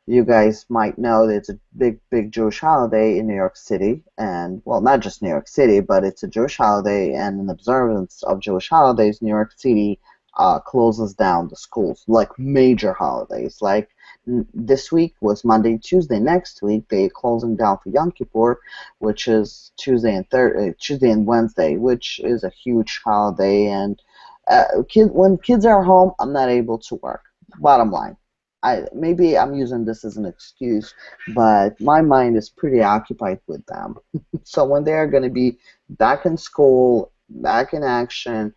You guys might know that it's a big Jewish holiday in New York City, and well, not just New York City, but it's a Jewish holiday, and in observance of Jewish holidays, New York City closes down the schools, like major holidays. Like this week was Monday and Tuesday. Next week they're closing down for Yom Kippur, which is Tuesday and Wednesday, which is a huge holiday. And when kids are home, I'm not able to work. Bottom line. Maybe I'm using this as an excuse, but my mind is pretty occupied with them. So when they're going to be back in school, back in action,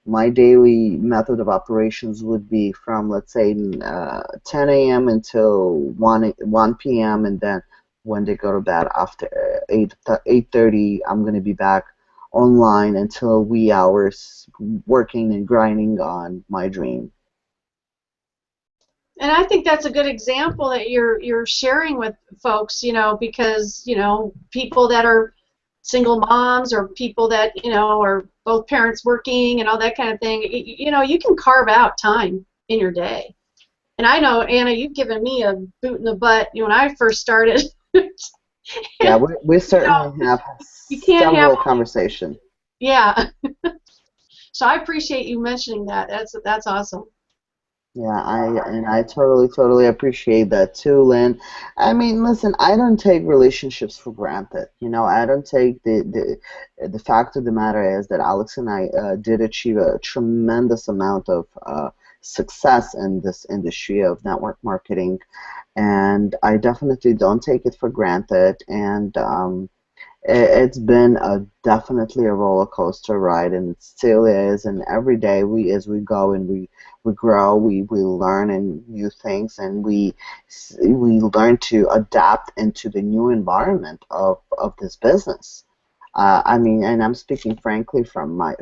my daily method of operations would be from, let's say, 10 a.m. until 1 p.m., and then when they go to bed after 8:30, I'm going to be back online until wee hours working and grinding on my dream. And I think that's a good example that you're sharing with folks, because people that are single moms or people that are both parents working and all that kind of thing, you can carve out time in your day. And I know, Anna, you've given me a boot in the butt when I first started. Yeah, we certainly have you can't several have conversations. Yeah. So I appreciate you mentioning that. That's awesome. Yeah, I totally appreciate that too, Lynn. I mean, listen, I don't take relationships for granted. I don't take the fact of the matter is that Alex and I did achieve a tremendous amount of success in this industry of network marketing, and I definitely don't take it for granted. And it's been definitely a roller coaster ride, and it still is. And every day as we go and we grow, we learn and new things, and we learn to adapt into the new environment of this business. I mean, and I'm speaking frankly from my,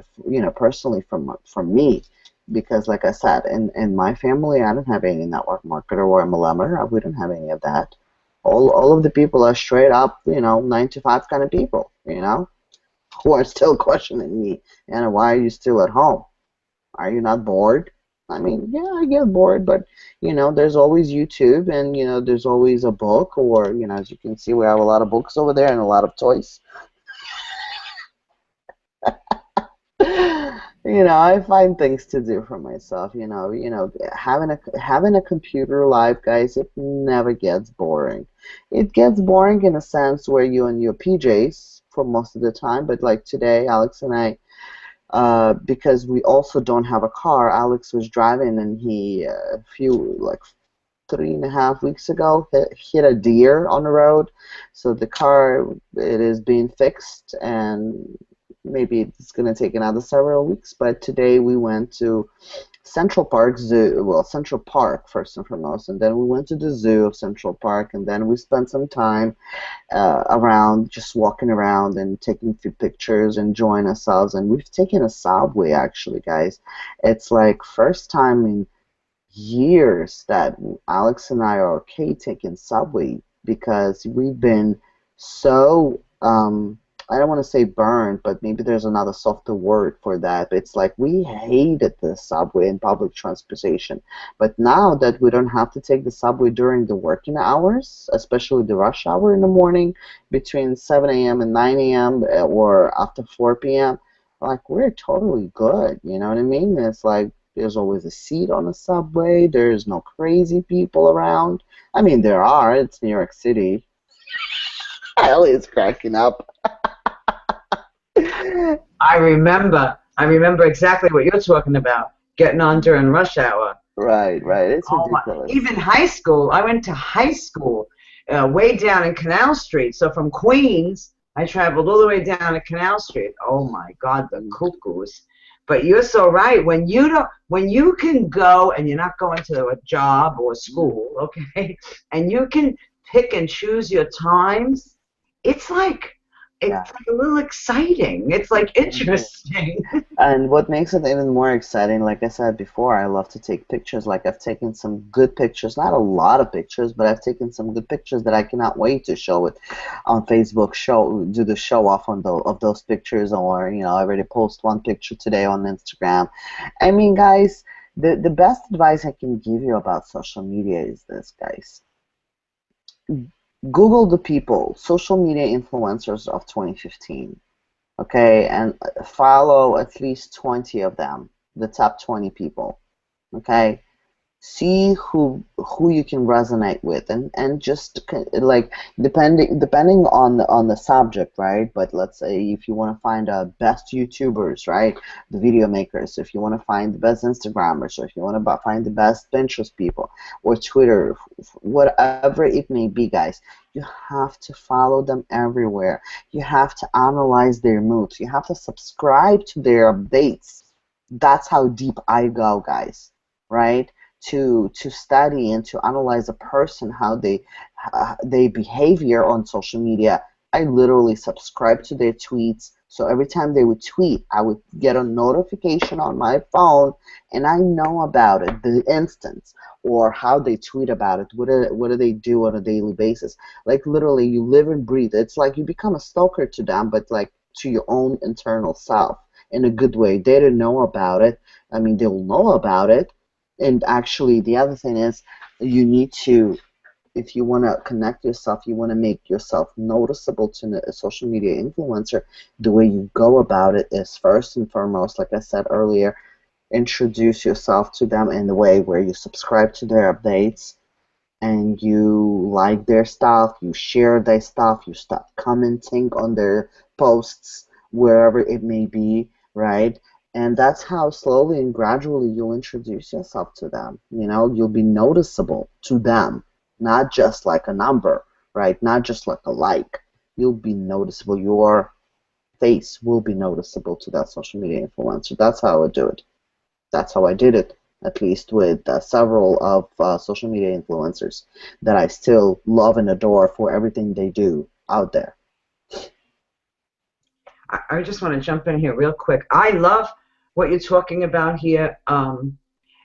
personally from me, because like I said, in my family, I don't have any network marketer or MLMer. We don't have any of that. All of the people are straight up, 9 to 5 kind of people, who are still questioning me. And why are you still at home? Are you not bored? I mean, yeah, I get bored, but there's always YouTube, and there's always a book, or as you can see, we have a lot of books over there and a lot of toys. I find things to do for myself. Having a computer life, guys, it never gets boring. It gets boring in a sense where you're in your PJs for most of the time, but like today, Alex and I, because we also don't have a car. Alex was driving, and he a few like 3.5 weeks ago hit a deer on the road. So the car, it is being fixed, and maybe it's going to take another several weeks. But today we went to Central Park Zoo, well, Central Park first and foremost, and then we went to the zoo of Central Park, and then we spent some time around, just walking around and taking a few pictures, enjoying ourselves. And we've taken a subway, actually, guys. It's like first time in years that Alex and I are okay taking subway, because we've been so I don't want to say burned, but maybe there's another softer word for that. It's like we hated the subway and public transportation. But now that we don't have to take the subway during the working hours, especially the rush hour in the morning between 7 a.m. and 9 a.m. or after 4 p.m., like, we're totally good. You know what I mean? It's like there's always a seat on the subway. There's no crazy people around. I mean, there are. It's New York City. Ellie's cracking up. I remember exactly what you're talking about, getting on during rush hour. Right. It's ridiculous. Even high school, I went to high school way down in Canal Street. So from Queens, I traveled all the way down to Canal Street. Oh my God, the cuckoos. But you're so right. When you can go and you're not going to a job or school, okay, and you can pick and choose your times, it's like a little exciting. It's like interesting. And what makes it even more exciting, like I said before, I love to take pictures. Like, I've taken some good pictures, not a lot of pictures, but I've taken some good pictures that I cannot wait to show it on Facebook, do the show off of those pictures, or I already post one picture today on Instagram. I mean, guys, the best advice I can give you about social media is this, guys. Google the people, social media influencers of 2015, okay, and follow at least 20 of them, the top 20 people, okay? See who you can resonate with, and just like depending on the subject, right? But let's say if you want to find the best YouTubers, right, the video makers, if you want to find the best Instagrammers, or if you want to find the best Pinterest people or Twitter, whatever it may be, guys, you have to follow them everywhere. You have to analyze their moods. You have to subscribe to their updates. That's how deep I go, guys, right? To study and to analyze a person, how they behavior on social media. I literally subscribe to their tweets, so every time they would tweet, I would get a notification on my phone, and I know about it the instant, or how they tweet about it. What do they do on a daily basis? Like, literally, you live and breathe. It's like you become a stalker to them, but like to your own internal self, in a good way. They don't know about it. I mean, they'll know about it. And actually, the other thing is, you need to, if you want to connect yourself, you want to make yourself noticeable to a social media influencer, the way you go about it is, first and foremost, like I said earlier, introduce yourself to them in the way where you subscribe to their updates, and you like their stuff, you share their stuff, you start commenting on their posts, wherever it may be, right? And that's how slowly and gradually you'll introduce yourself to them. You'll be noticeable to them, not just like a number, right? Not just like a like. You'll be noticeable. Your face will be noticeable to that social media influencer. That's how I do it. That's how I did it, at least with several of social media influencers that I still love and adore for everything they do out there. I just want to jump in here real quick. I love what you're talking about here, and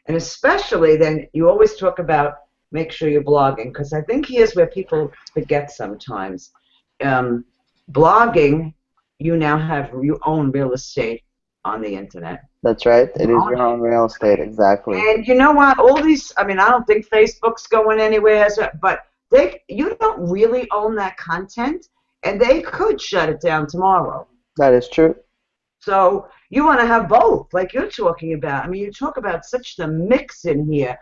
especially then you always talk about make sure you're blogging, because I think here's where people forget sometimes. Blogging, you now have you own real estate on the internet. That's right. It You is own your it. own real estate, exactly. And you know what? All these, I mean, I don't think Facebook's going anywhere, but you don't really own that content, and they could shut it down tomorrow. That is true. So you want to have both, like you're talking about. I mean, you talk about such the mix in here,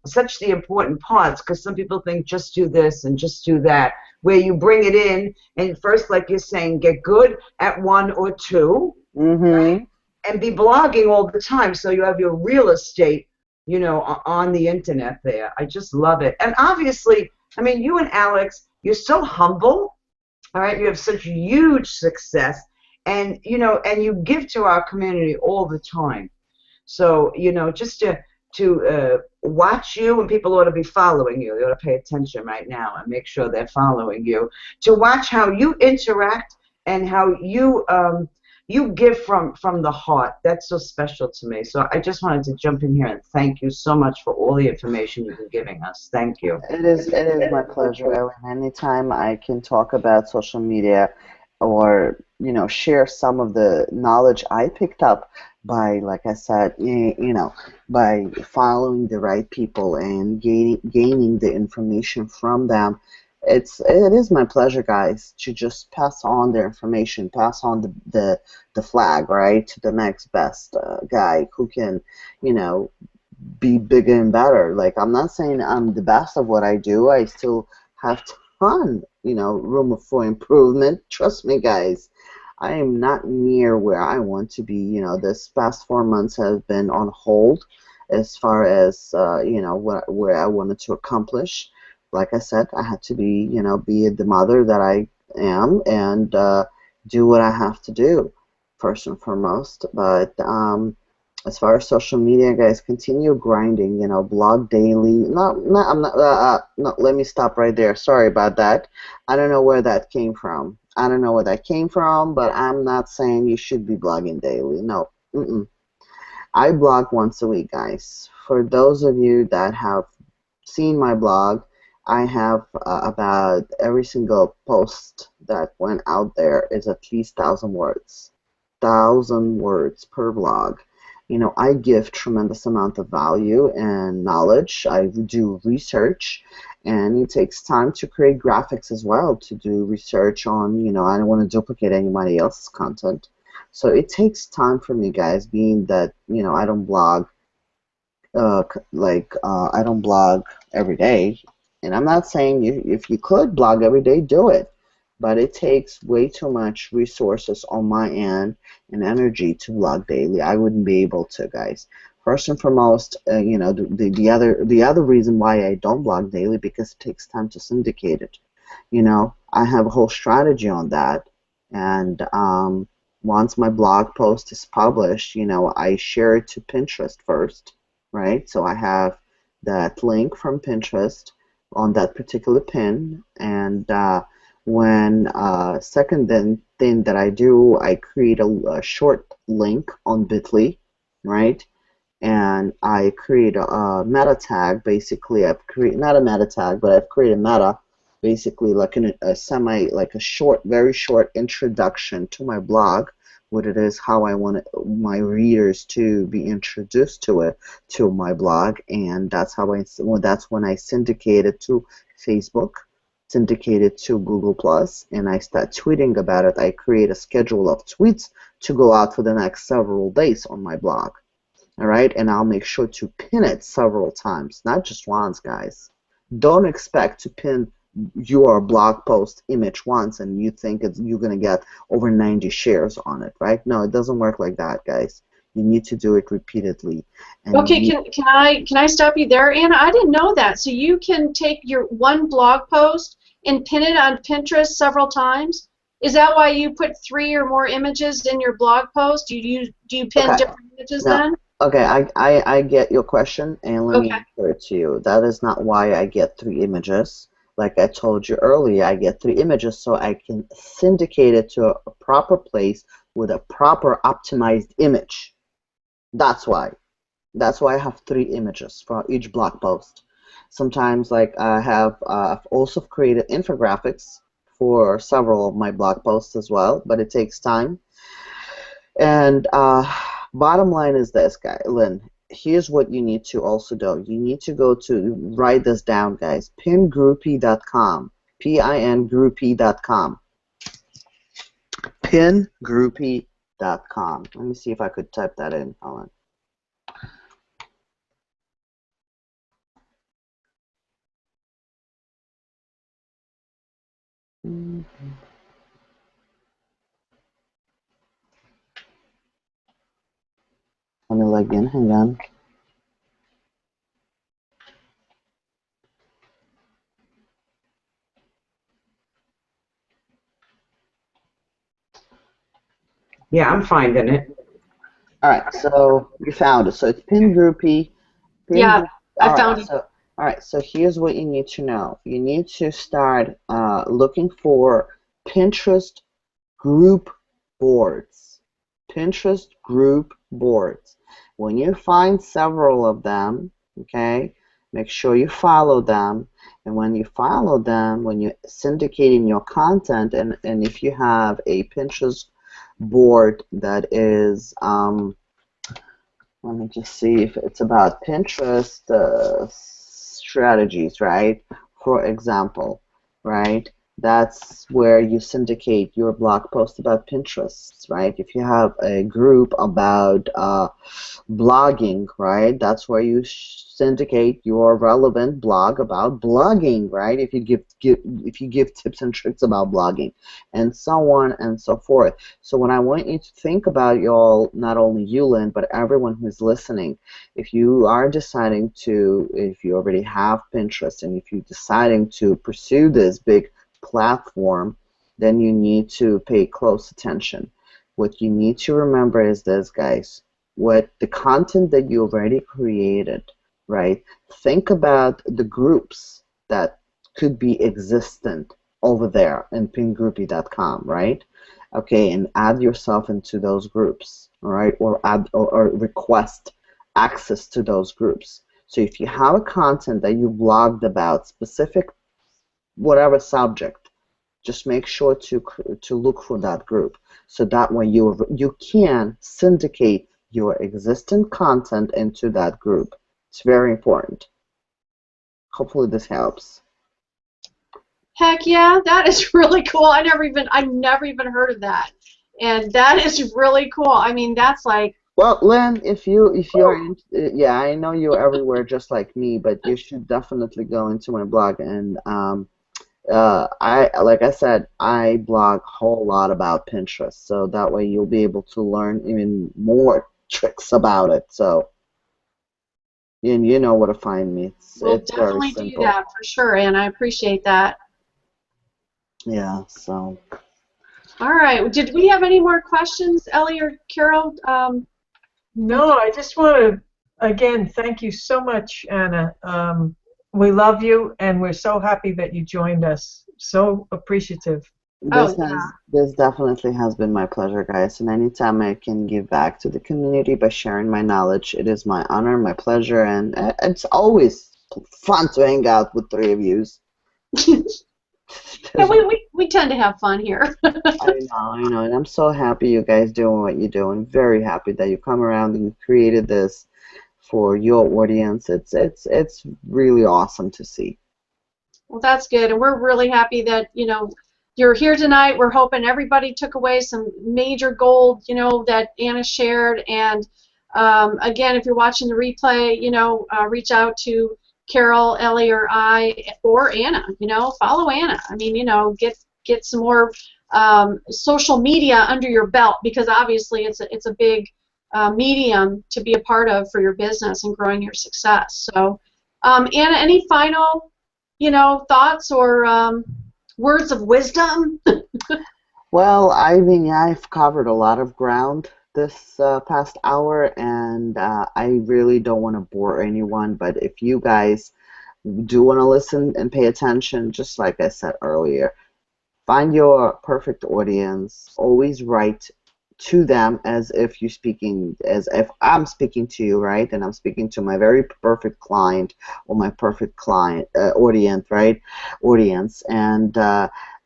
such the important parts, because some people think just do this and just do that, where you bring it in, and first, like you're saying, get good at one or two, Mm-hmm. and be blogging all the time, so you have your real estate, on the internet there. I just love it. And obviously, I mean, you and Alex, you're so humble, all right? You have such huge success, and, and you give to our community all the time. So, just to watch you, and people ought to be following you. They ought to pay attention right now and make sure they're following you, to watch how you interact and how you give from the heart. That's so special to me. So I just wanted to jump in here and thank you so much for all the information you've been giving us. Thank you. It is my pleasure, Ellen. Anytime I can talk about social media or, share some of the knowledge I picked up by, like I said, by following the right people and gaining the information from them. It is my pleasure, guys, to just pass on their information, pass on the flag, right, to the next best guy who can, be bigger and better. Like, I'm not saying I'm the best of what I do. I still have ton, room for improvement. Trust me, guys. I am not near where I want to be. This past 4 months have been on hold as far as, where I wanted to accomplish. Like I said, I had to be the mother that I am and do what I have to do, first and foremost. But as far as social media, guys, continue grinding. Blog daily. No, let me stop right there. Sorry about that. I don't know where that came from. But I'm not saying you should be blogging daily. No. I blog once a week, guys. For those of you that have seen my blog, I have about every single post that went out there is at least 1,000 words. 1,000 words per blog. I give tremendous amount of value and knowledge. I do research, and it takes time to create graphics as well, to do research on, I don't want to duplicate anybody else's content. So it takes time for me, guys, being that, I don't blog, I don't blog every day. And I'm not saying if you could blog every day, do it. But it takes way too much resources on my end and energy to blog daily. I wouldn't be able to, guys. First and foremost, the other reason why I don't blog daily, because it takes time to syndicate it. I have a whole strategy on that. And once my blog post is published, I share it to Pinterest first, right? So I have that link from Pinterest on that particular pin, and when second thing that I do, I create a short link on Bitly, right? And I create a meta tag. Basically, I've created not a meta tag, but I've created meta, basically like a short, very short introduction to my blog, what it is, how I want my readers to be introduced to it, to my blog, and that's when I syndicate it to Facebook, syndicate it to Google+, and I start tweeting about it. I create a schedule of tweets to go out for the next several days on my blog. All right, and I'll make sure to pin it several times, not just once, guys. Don't expect to pin your blog post image once and you think you're going to get over 90 shares on it, right? No, it doesn't work like that, guys. You need to do it repeatedly. And Okay, can I stop you there, Anna? I didn't know that. So you can take your one blog post and pin it on Pinterest several times? Is that why you put 3 or more images in your blog post? Do you pin different images then? Okay, I get your question, and let me answer it to you. That is not why I get 3 images. Like I told you earlier, I get 3 images so I can syndicate it to a proper place with a proper optimized image. That's why. That's why I have 3 images for each blog post. Sometimes, like I have, I've also created infographics for several of my blog posts as well, but it takes time. And bottom line is this, guy, Lynn. Here's what you need to also do. You need to go to, write this down, guys, pingroupie.com, pingroupie.com, pingroupie.com. Let me see if I could type that in, Ellen. Let me log in, hang on. Yeah, I'm finding it. All right, so you found it. So it's pingroupie. Yeah, I found it. All right, so here's what you need to know. You need to start looking for Pinterest group boards. Pinterest group boards. When you find several of them, okay, make sure you follow them. And when you follow them, when you're syndicating your content, and if you have a Pinterest board that is, let me just see if it's about Pinterest strategies, right? For example, right? That's where you syndicate your blog post about Pinterest, right? If you have a group about blogging, right? That's where you syndicate your relevant blog about blogging, right? If you give tips and tricks about blogging, and so on and so forth. So what I want you to think about, y'all, not only you, Lynn, but everyone who's listening, if you are deciding to, if you already have Pinterest, and if you're deciding to pursue this big platform, then you need to pay close attention. What you need to remember is this, guys. What the content that you already created, right? Think about the groups that could be existent over there in pingroupie.com, right? Okay, and add yourself into those groups, all right? Or add or request access to those groups. So if you have a content that you blogged about specific whatever subject, just make sure to look for that group, so that way you can syndicate your existing content into that group. It's very important. Hopefully this helps. Heck yeah, that is really cool. I never even heard of that, and that is really cool. I mean, that's like. Well, Lynn, if you're yeah, I know you're everywhere just like me, but you should definitely go into my blog, and like I said, I blog a whole lot about Pinterest, so that way you'll be able to learn even more tricks about it. So, and you know where to find me. We'll It's very definitely do simple. that for sure, and I appreciate that. Yeah. So. All right. Did we have any more questions, Ellie or Carol? No, I just want to, again, thank you so much, Anna. We love you, and we're so happy that you joined us. So appreciative. This definitely has been my pleasure, guys. And anytime I can give back to the community by sharing my knowledge, it is my honor, my pleasure, and it's always fun to hang out with 3 of you. Yeah, we tend to have fun here. I know, and I'm so happy you guys doing what you do. I'm very happy that you come around and you created this for your audience. It's really awesome to see. Well, that's good, and we're really happy that you're here tonight. We're hoping everybody took away some major gold, that Anna shared. And again, if you're watching the replay, reach out to Carol, Ellie, or I, or Anna. Follow Anna. I mean, get some more social media under your belt, because obviously it's a big medium to be a part of for your business and growing your success. So, Anna, any final, thoughts or words of wisdom? Well, I mean, I've covered a lot of ground this past hour, and I really don't want to bore anyone, but if you guys do want to listen and pay attention, just like I said earlier. Find your perfect audience. Always write to them as if you're speaking, as if I'm speaking to you, right? And I'm speaking to my very perfect client or my perfect client audience, right? Audience, and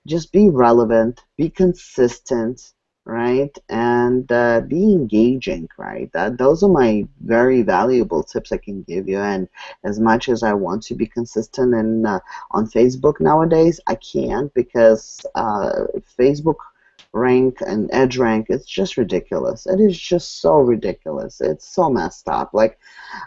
just be relevant, be consistent, right? And be engaging, right? Those are my very valuable tips I can give you. And as much as I want to be consistent and on Facebook nowadays, I can't because Facebook rank and edge rank, it's just ridiculous. It is just so ridiculous. It's so messed up. Like,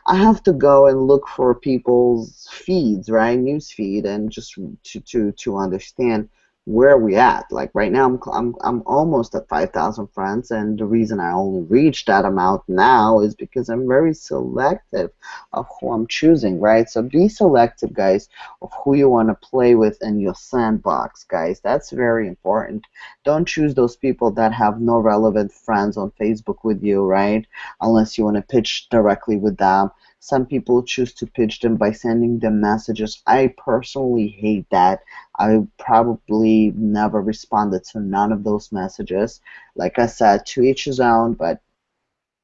I have to go and look for people's feeds, right? News feed, and just to understand where we at. Like right now, I'm almost at 5,000 friends, and the reason I only reached that amount now is because I'm very selective of who I'm choosing, right? So be selective, guys, of who you want to play with in your sandbox, guys. That's very important. Don't choose those people that have no relevant friends on Facebook with you, right? Unless you want to pitch directly with them. Some people choose to pitch them by sending them messages. I personally hate that. I probably never responded to none of those messages. Like I said, to each his own, but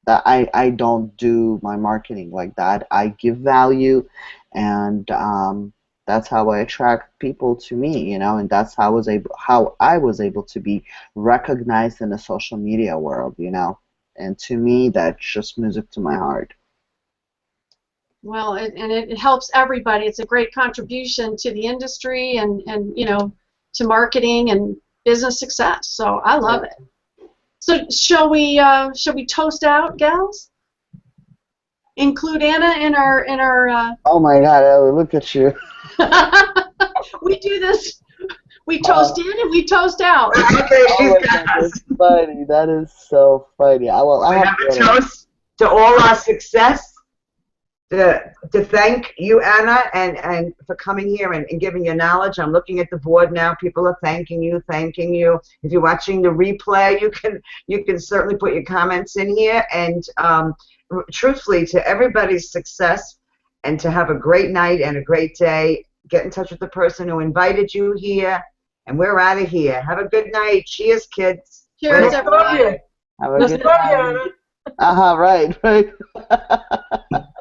I don't do my marketing like that. I give value, and that's how I attract people to me, you know, and that's how I was able to be recognized in the social media world, you know. And to me, that's just music to my heart. Well, it helps everybody. It's a great contribution to the industry and you know, to marketing and business success. So I love it. So shall we toast out, gals? Include Anna in our. Oh my God, Ellie, look at you. We do this. We toast in and we toast out. Okay, Oh she's my got God, us. that's funny. That is so funny. I We have have a to toast to all our success. To thank you, Anna, and for coming here and giving your knowledge. I'm looking at the board now. People are thanking you, thanking you. If you're watching the replay, you can certainly put your comments in here. And truthfully, to everybody's success and to have a great night and a great day, get in touch with the person who invited you here. And we're out of here. Have a good night. Cheers, kids. Cheers, Love you. everybody. have a Love good you, Anna. night. Right, right.